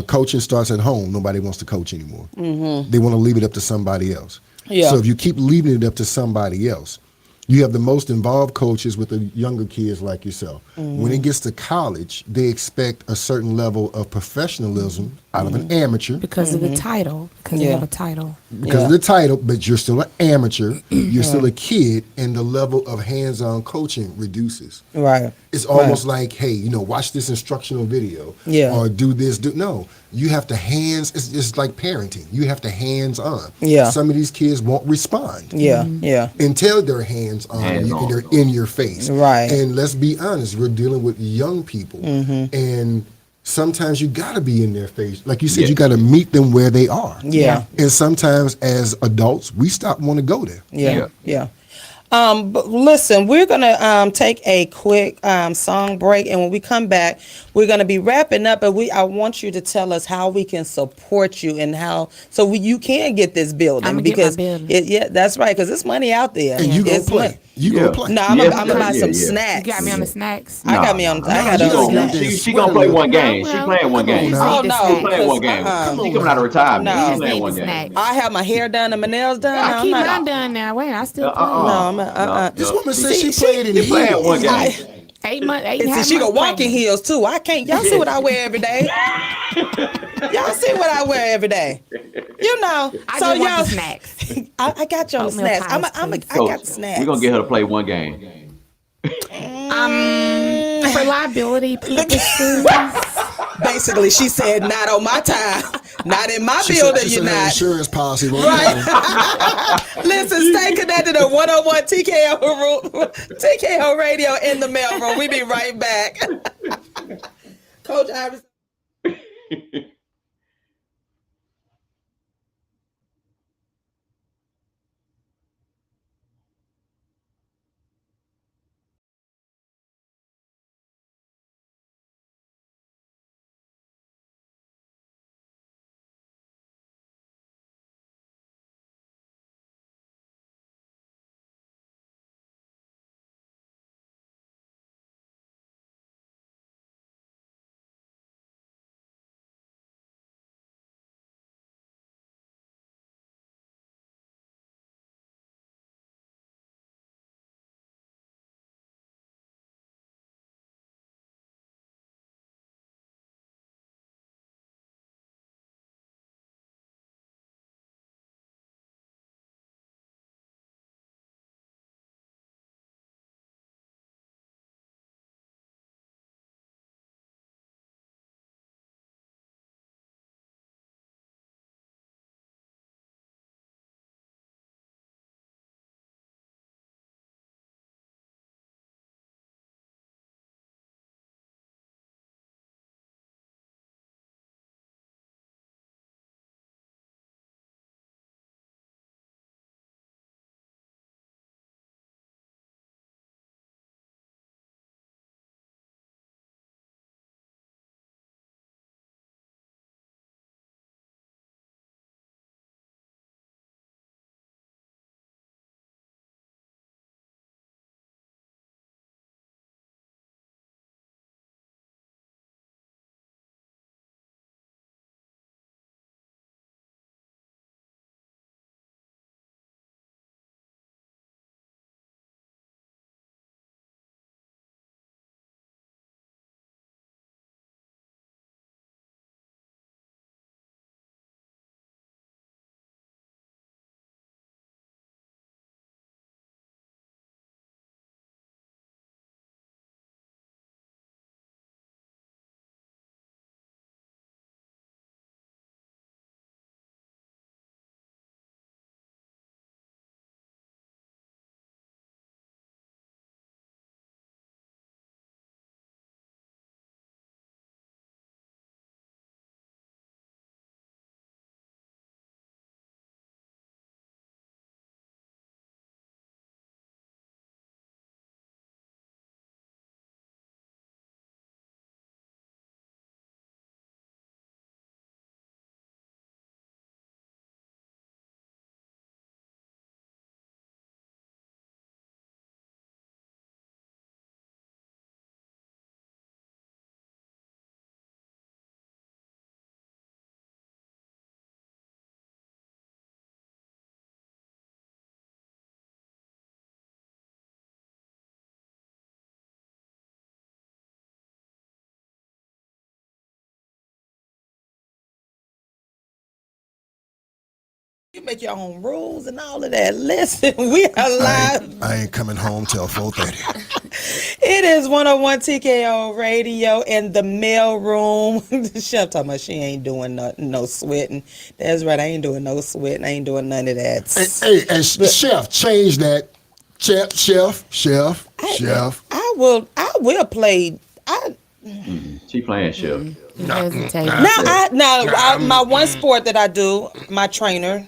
Coaching starts at home. Nobody wants to coach anymore. They want to leave it up to somebody else. Yeah. So if you keep leaving it up to somebody else, you have the most involved coaches with the younger kids like yourself. When it gets to college, they expect a certain level of professionalism out of an amateur Because of the title. Because they Yeah. have a title. because Yeah. of the title, but you're still an amateur, you're still a kid, and the level of hands-on coaching reduces. Right. It's almost like, hey, watch this instructional video, Yeah. or do this. No, you have to It's like parenting. You have to hands-on. Yeah. Some of these kids won't respond Yeah. Yeah. until they're hands-on and Hands-on. they're in your face. Right. And let's be honest, we're dealing with young people, and sometimes you got to be in their face. Like you said, Yeah. you got to meet them where they are. Yeah. And sometimes as adults, we stop want to go there. Yeah. Yeah. Yeah. But listen, we're gonna take a quick song break, and when we come back, we're gonna be wrapping up. But I want you to tell us how we can support you and how you can get this building, I'ma get my because building. Yeah, that's right, because it's money out there. And you go It's play. mon- You Yeah. go play. No, I'm Yes, gonna buy yeah, some yeah. snacks. You got me on the snacks. I got me on. I got you on gonna snacks. get She gonna play one game. She Well, playing one come on game. now. Oh the no, snacks. She playing one game. uh-uh. She coming out of retirement. No. She Just playing need one the game. snacks. I have my hair done and my nails done. I I'm keep not. mine done now. Wait, I still play. No, I'm This No. woman said See, she played in She playing heels. one game. 8 months, 8 and a And half see, she months go walking pregnant. heels too. I can't. Y'all see what I wear every day? Y'all see what I wear every day? I So just want y'all, the snacks. I got you on the Oatmeal snacks. pies, I please. got the snacks. We're gonna get her to play one game. For liability purposes. Basically, she said, "Not on my time, not in my She building. said You're her not." insurance policy won't Right. cover. Listen, stay connected to 101 TKO Radio in the mailroom. We be right back. Coach Iverson. You make your own rules and all of that. Listen, we are live. I ain't coming home till 4:30. It is 101 TKO Radio in the mail room. The chef talking about she ain't doing no sweating. That's right. I ain't doing no sweating. I ain't doing none of that. Hey, chef, change that. Chef. I will play. She playing chef. My one sport that I do, my trainer,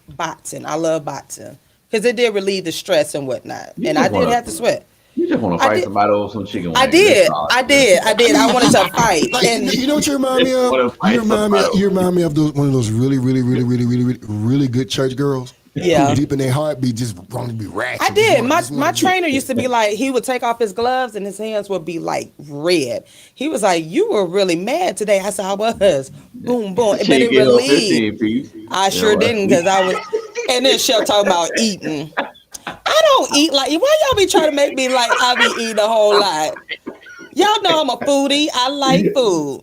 boxing. I love boxing because it did relieve the stress and whatnot, and I did have to sweat. You just want to fight somebody over some chicken wings. I did. I wanted to fight. Like, And you know what you remind me of? You remind me of one of those really good church girls. Yeah. Who deep in their heart be just want to be ratchet. I did. My trainer used to be like, he would take off his gloves and his hands would be like red. He was like, "You were really mad today." I said, "I was." Boom, boom. But it relieved. I sure didn't because I was. And then she'll talk about eating. I don't eat like. Why y'all be trying to make me like I be eating a whole lot? Y'all know I'm a foodie. I like food.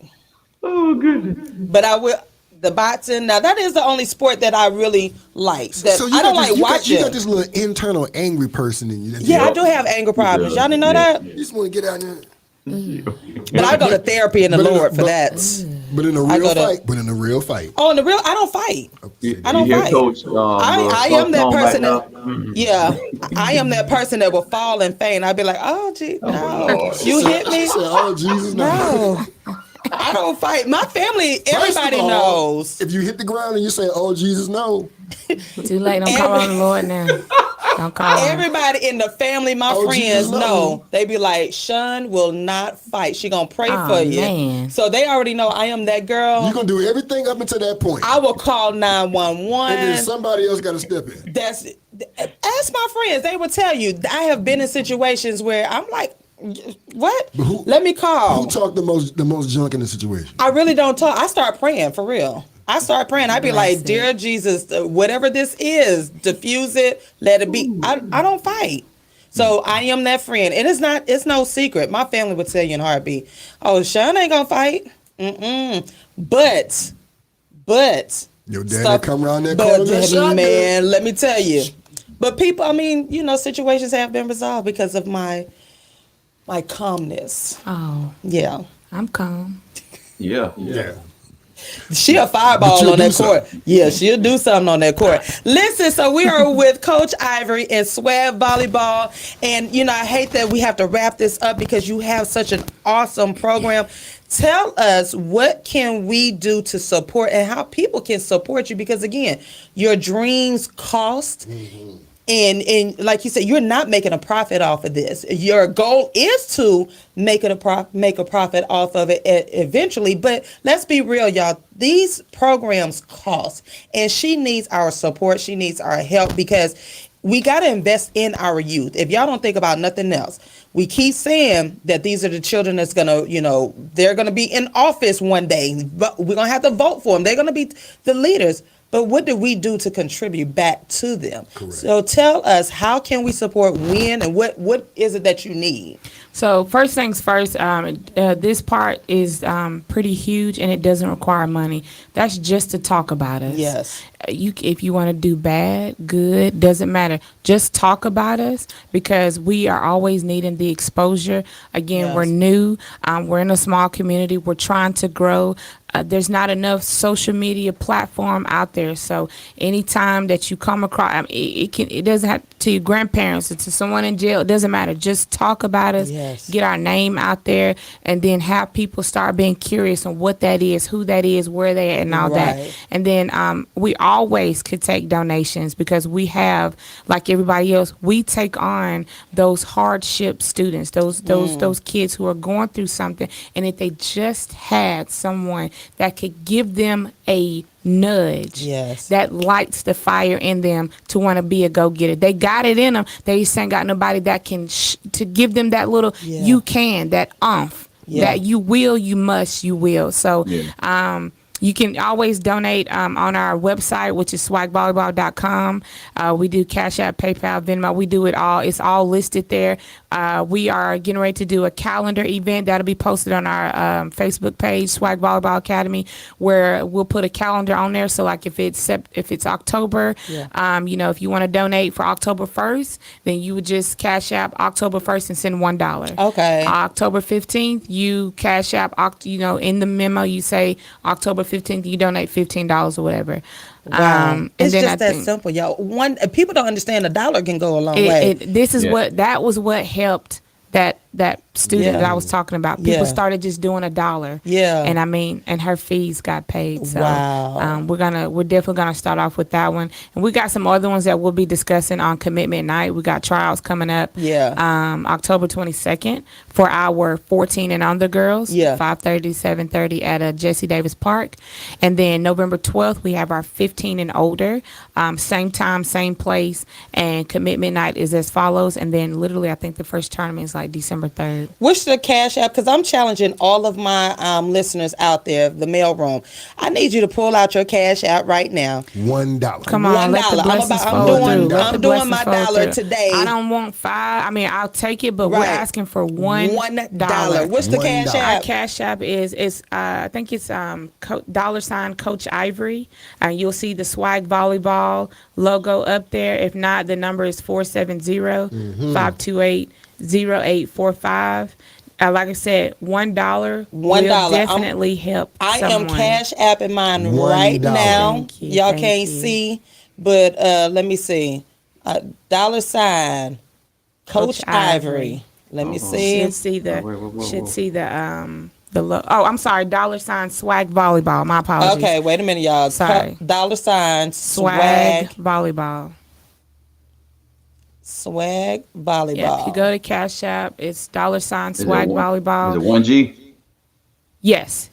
Oh goodness. But I will. The boxing. Now that is the only sport that I really like. That So I don't like watching. You got this little internal angry person in you. Yeah, I do have anger problems. Y'all didn't know that? You just want to get out there. But I go to therapy in the Lord for that. But in a real fight. Oh, in the real, I don't fight. I don't fight. Coach, I am that person that, yeah, I am that person that will fall and faint. I'd be like, "Oh, gee, no, you hit me." Oh, Jesus, no. I don't fight. My family, everybody knows. If you hit the ground and you say, "Oh, Jesus, no." Too late. Don't call on the Lord now. Don't call on. Everybody in the family, my friends know. They be like, "Shun will not fight. She gonna pray for you." Man. So they already know I am that girl. You're gonna do everything up until that point. I will call 911. And then somebody else got to step in. Ask my friends. They will tell you. I have been in situations where I'm like, "What? Let me call." Who talked the most junk in the situation? I really don't talk. I start praying for real. I start praying. I be like, "Dear Jesus, whatever this is, diffuse it. Let it be." I don't fight. So I am that friend. And it's no secret. My family would tell you in a heartbeat, "Oh, Sean ain't gonna fight." But your dad come around that corner. Man, let me tell you. But people, I mean, situations have been resolved because of my calmness. Oh. Yeah. I'm calm. Yeah. She'll fireball on that court. Yeah, she'll do something on that court. Listen, so we are with Coach Ivory and S.W.A.G Volleyball. And, I hate that we have to wrap this up because you have such an awesome program. Tell us, what can we do to support and how people can support you? Because, again, your dreams cost. Mm-hmm. And like you said, you're not making a profit off of this. Your goal is to make a profit off of it eventually. But let's be real, y'all. These programs cost, and she needs our support. She needs our help because we got to invest in our youth. If y'all don't think about nothing else, we keep saying that these are the children that's going to, they're going to be in office one day. But we're going to have to vote for them. They're going to be the leaders. But what do we do to contribute back to them? Correct. So tell us, how can we support when and what is it that you need? So first things first, this part is pretty huge and it doesn't require money. That's just to talk about us. Yes. If you want to do bad, good, doesn't matter. Just talk about us because we are always needing the exposure. Again, yes. We're new. We're in a small community. We're trying to grow. There's not enough social media platform out there. So anytime that you come across, it doesn't have to your grandparents or to someone in jail. It doesn't matter. Just talk about us, yes. Get our name out there, and then have people start being curious on what that is, who that is, where they at, and all that. And then we always could take donations because we have, like everybody else, we take on those hardship students, those kids who are going through something, and if they just had someone that could give them a nudge, yes, that lights the fire in them to want to be a go-getter. They got it in them. They just ain't got nobody that can to give them that little you can, that that you will, you must, you will. So You can always donate on our website, which is swagvolleyball.com. We do Cash App, PayPal, Venmo. We do it all. It's all listed there. We are getting ready to do a calendar event that'll be posted on our Facebook page, Swag Volleyball Academy, where we'll put a calendar on there. So like if it's October, if you want to donate for October 1st, then you would just Cash App October 1st and send $1. Okay. October 15th, you Cash App, in the memo you say October 15th, you donate $15 or whatever. Wow. And It's then just that simple, y'all. People don't understand $1 can go a long way. This is that was what helped that student that I was talking about. People started just doing $1. Yeah. And her fees got paid. So Wow. we're definitely gonna start off with that one. And we got some other ones that we'll be discussing on commitment night. We got trials coming up. Yeah. October 22nd for our 14 and under girls. Yeah. 5:30, 7:30 at Jesse Davis Park. And then November 12th we have our 15 and older. Same time, same place. And commitment night is as follows. And then literally I think the first tournament is like December 3rd. What's the Cash App? Because I'm challenging all of my listeners out there, the mailroom. I need you to pull out your Cash App right now. $1. Come on, let the $1. blessings I'm flow doing- through. Let I'm the doing blessings my flow dollar through. today. I don't want 5. I mean, I'll take it, but we're Right. asking for $1. $1. What's the Cash $1. Our App? Cash App is I think it's $ Coach Ivory. You'll see the Swag Volleyball logo up there. If not, the number is 470-528-0845. Like I said, $1 will definitely help I someone. am Cash Apping mine right $1. now. Thank you, Y'all thank can't you. see, but let me see. $ Coach Ivory. Let me see. Should see the Wait. should see the I'm sorry, $ Swag Volleyball. My apologies. Okay, wait a minute, y'all. Sorry. $ Swag Volleyball. Swag Volleyball. Yeah, if you go to Cash App, it's $ Swag Is it Volleyball. 1G? Yes.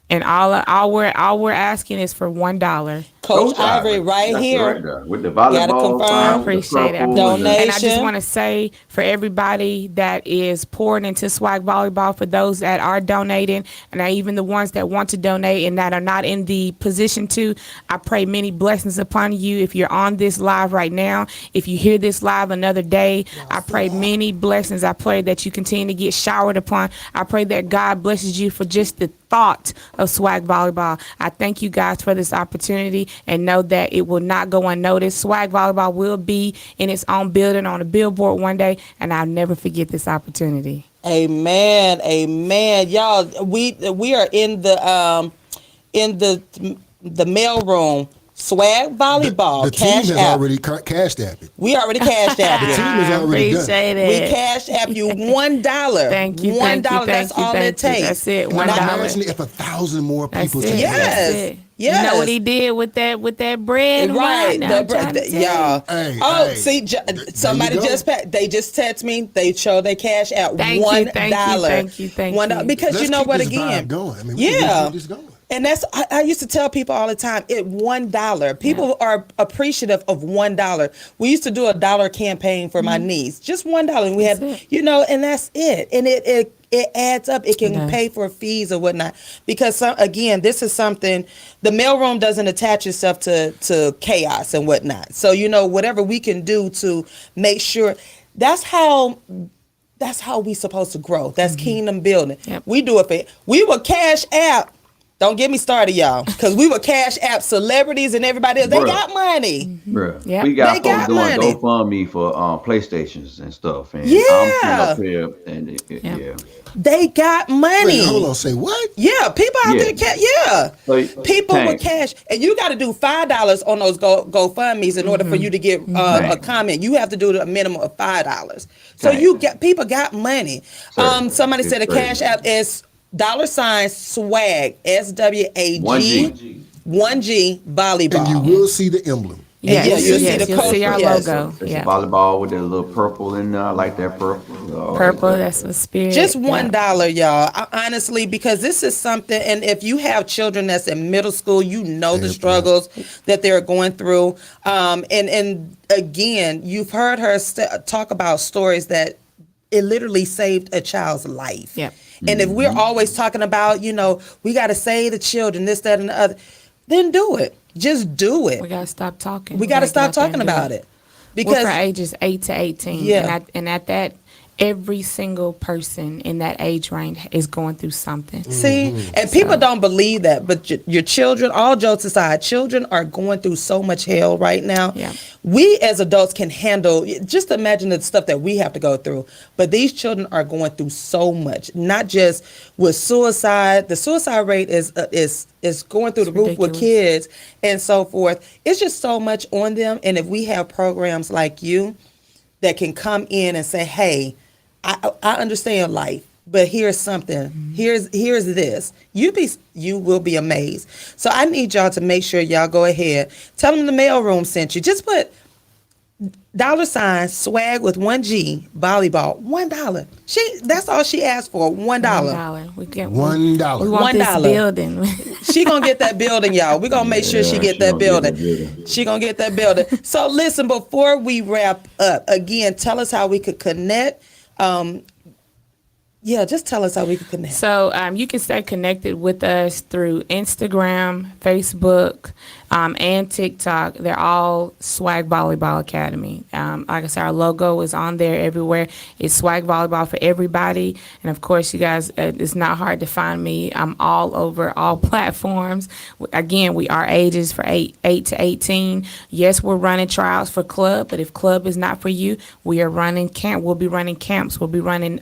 And all we're asking is for $1. Coach Ivory right That's here. right there. With the volleyball confirm. sign, I with the appreciate it. purple Donate. and And I just Nation. want to say for everybody that is pouring into Swag Volleyball, for those that are donating, and even the ones that want to donate and that are not in the position to, I pray many blessings upon you. If you're on this live right now, if you hear this live another day, I pray many blessings. I pray that you continue to get showered upon. I pray that God blesses you for just the thought of Swag Volleyball. I thank you guys for this opportunity and know that it will not go unnoticed. Swag Volleyball will be in its own building on a billboard one day, and I'll never forget this opportunity. Amen. Y'all, we are in the mail room. Swag Volleyball. The team Cash has App. already cashed app it. We already cashed app The it. team has I already done. appreciate We it. cash app you $1. Thank you, $1. thank you, That's thank you, all thank it you. takes. That's it, And $1. imagine if 1,000 more That's people it. take Yes. That's that. it. Yes. You know what he did with that bread? and Right, wine? I'm trying to tell you. y'all. Hey, Oh, hey. see, somebody you go. they just text me. They show their cash out Thank you, $1. thank you, thank $1 you. because Let's you know keep what? this Again, vibe going. I mean, we yeah. can keep this going. And that's I used to tell people all the time. $1. People are appreciative of $1. We used to do a dollar campaign for my niece, just $1, and we That's had it. and that's it. And it adds up. It can does. pay for fees or whatnot. Because again, this is something the mailroom doesn't attach itself to chaos and whatnot. So whatever we can do to make sure that's how we supposed to grow. That's kingdom building. Yep. We do it we will Cash App. Don't get me started, y'all, because we were Cash App celebrities and everybody else. They Bruh. got money. Bruh. Yep. We got They folks got doing money. GoFundMe for PlayStations and stuff. And Yeah. I'm sitting up here and Yeah. yeah. They got money. Wait, hold on. Say what? Yeah, people out Yeah. there, yeah. So, People Tank. with cash, and you got to do $5 on those GoFundmes in order for you to get a Tank. comment. You have to do a minimum of $5. So Tank. people got money. Sir, Somebody it's said a crazy. Cash App is $SWAG S.W.A.G 1G. 1G volleyball. And you will see the emblem. Yes, Yeah, you'll see yes, the you'll see coach- our yes. logo. It's Yeah. a volleyball with that little purple in there. I like that purple. Purple, that's the spirit. Just Yeah. $1, y'all. Honestly, because this is something, and if you have children that's in middle school, you know the struggles that they're going through. And again, you've heard her talk about stories that it literally saved a child's life. Yep. And if we're always talking about, we got to save the children, this, that, and the other, then do it. Just do it. We gotta stop talking. We got to gotta stop get out there talking and do about it. We're Because for ages 8 to 18. Yeah. And at that, every single person in that age range is going through something. see, and people don't believe that, but your children, all jokes aside, children are going through so much hell right now. Yeah. We as adults can handle, just imagine the stuff that we have to go through. But these children are going through so much, not just with suicide. The suicide rate is going through the roof with ridiculous. kids and so forth. It's just so much on them. And if we have programs like you that can come in and say, hey, I understand life, but here's something. Here's this. You will be amazed. So I need y'all to make sure y'all go ahead. Tell them the mailroom sent you. Just put $SWAG with 1G volleyball. $1. That's all she asked for. $1. $1. We get $1. We want $1. this building. She gonna get that building, y'all. We gonna make sure she get that building. She gonna get that building. So listen, before we wrap up, again, tell us how we could connect. Just tell us how we can connect. So you can stay connected with us through Instagram, Facebook, and TikTok. They're all S.W.A.G Volleyball Academy. Like I said, our logo is on there everywhere. It's S.W.A.G Volleyball for everybody. And of course, you guys, it's not hard to find me. I'm all over all platforms. Again, we are ages for 8 to 18. Yes, we're running trials for club, but if club is not for you, we are running camp. We'll be running camps. We'll be running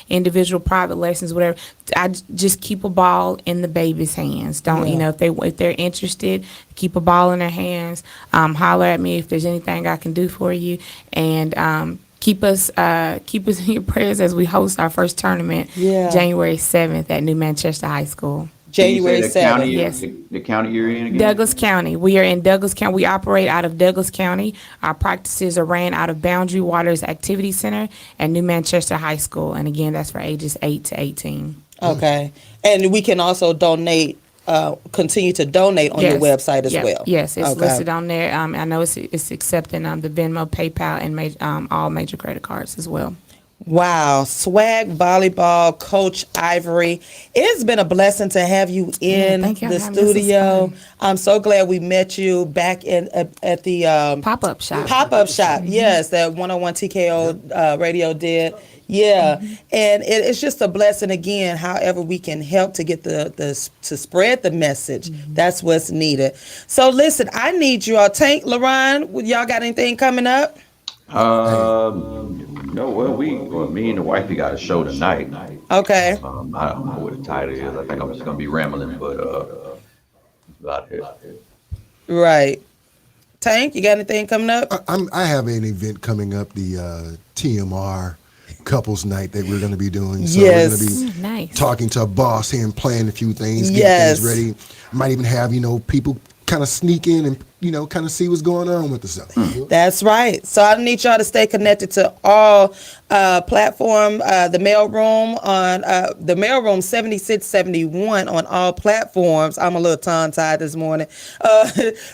individual private lessons, whatever. I just keep a ball in the baby's hands. Don't if they're interested, keep a ball in their hands. Holler at me if there's anything I can do for you, and keep us in your prayers as we host our first tournament, January 7th at New Manchester High School. January the 7th. county, Yes. the county you're in again? Douglas County. We are in Douglas County. We operate out of Douglas County. Our practices are ran out of Boundary Waters Activity Center at New Manchester High School. And again, that's for ages 8 to 18. Okay. And we can also donate, continue to donate on your website as well. Yes, it's Okay. listed on there. I know it's accepting the Venmo, PayPal, and all major credit cards as well. Wow. S.W.A.G Volleyball Coach Ivory. It's been a blessing to have you in thank you for the having us. This is studio. fun. I'm so glad we met you back at the Pop-up shop. pop-up shop. Yes, that 101 TKO radio did. Yeah. And it's just a blessing again, however we can help to get to spread the message. That's what's needed. So listen, I need you all. Tank, LaRon, y'all got anything coming up? No, me and the wifey got a show tonight. Okay. I don't know what the title is. I think I'm just gonna be rambling, but that's about it. Right. Tank, you got anything coming up? I have an event coming up, the TMR couples night that we're going to be doing. So Yes. we're going to be Nice. talking to a boss here and planning a few things, getting Yes. things ready. Might even have, people kind of sneak in and, kind of see what's going on with the stuff. That's right. So I need y'all to stay connected to all platform, the mailroom on the mailroom 7671 on all platforms. I'm a little tongue tied this morning,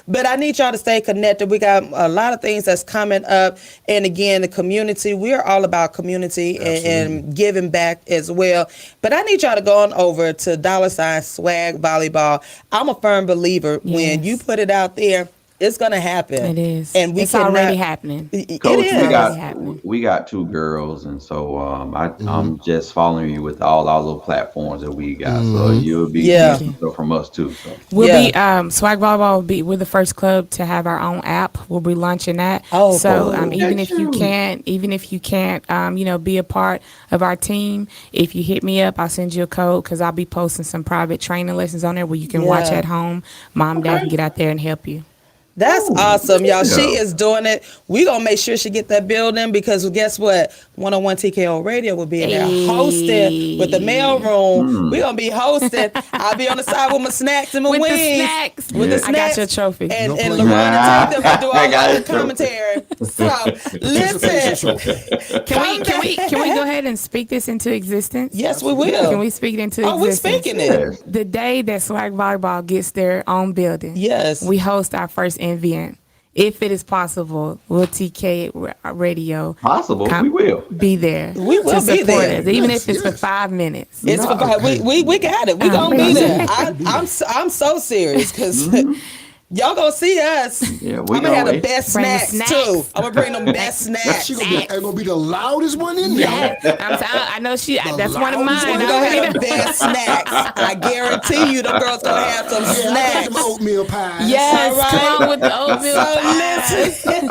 but I need y'all to stay connected. We got a lot of things that's coming up, and again, the community. We are all about community and giving back as well. But I need y'all to go on over to $SWAG Volleyball. I'm a firm believer when you put it out there, it's gonna happen. It is. And it's already happening. It Coach, is. we got 2 girls, and so I'm just following you with all our little platforms that we got. So you'll be getting stuff from us too. So. We'll be S.W.A.G Volleyball. We're the first club to have our own app. We'll be launching that. Oh, so cool. even if you can't, be a part of our team, if you hit me up, I'll send you a code because I'll be posting some private training lessons on there where you can watch at home. Mom and Dad can get out there and help you. That's awesome, y'all. She is doing it. We gonna make sure she get that building because guess what? 101 TKO Radio will be in there hosting with the mailroom. We gonna be hosting. I'll be on the side with my snacks and my With the wings. snacks. With the I snacks. got your trophy. And No LaRon play. and Tate will do I all got the it, trophy. commentary. So listen. Can we go ahead and speak this into existence? Yes, we will. Can we speak it into Oh, we existence? speaking it. The day that S.W.A.G Volleyball gets their own building, Yes. we host our first event. if it is possible, will TK Radio Possible, we will. be there? We will to be support there. us, even Yes, if it's for yes. 5 minutes. It's for we got it. We gonna be there. I'm so serious because y'all gonna see us. Yeah, I'm we gonna have the gonna- best Bring the snacks, snacks. too. I'm gonna bring them best snacks. She gonna be the loudest one in there. Yeah, I know that's one of loudest mine. one. We're gonna have the best snacks. I guarantee you, them girls gonna have some Yeah, I got snacks. some oatmeal pies. Yes, All right. come on with the oatmeal pie. So listen,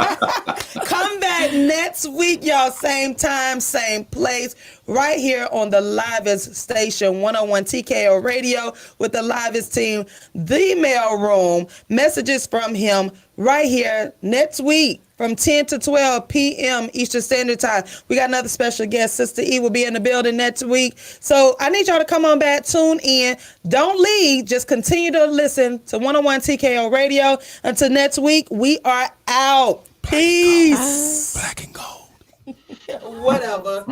come back next week, y'all. Same time, same place, right here on the livest station, 101 TKO Radio, with the livest team, the mail room. Messages from him right here next week from 10 to 12 p.m. Eastern Standard Time. We got another special guest. Sister E will be in the building next week. So I need y'all to come on back, tune in. Don't leave. Just continue to listen to 101 TKO Radio. Until next week, we are out. Peace. Black and gold. Whatever.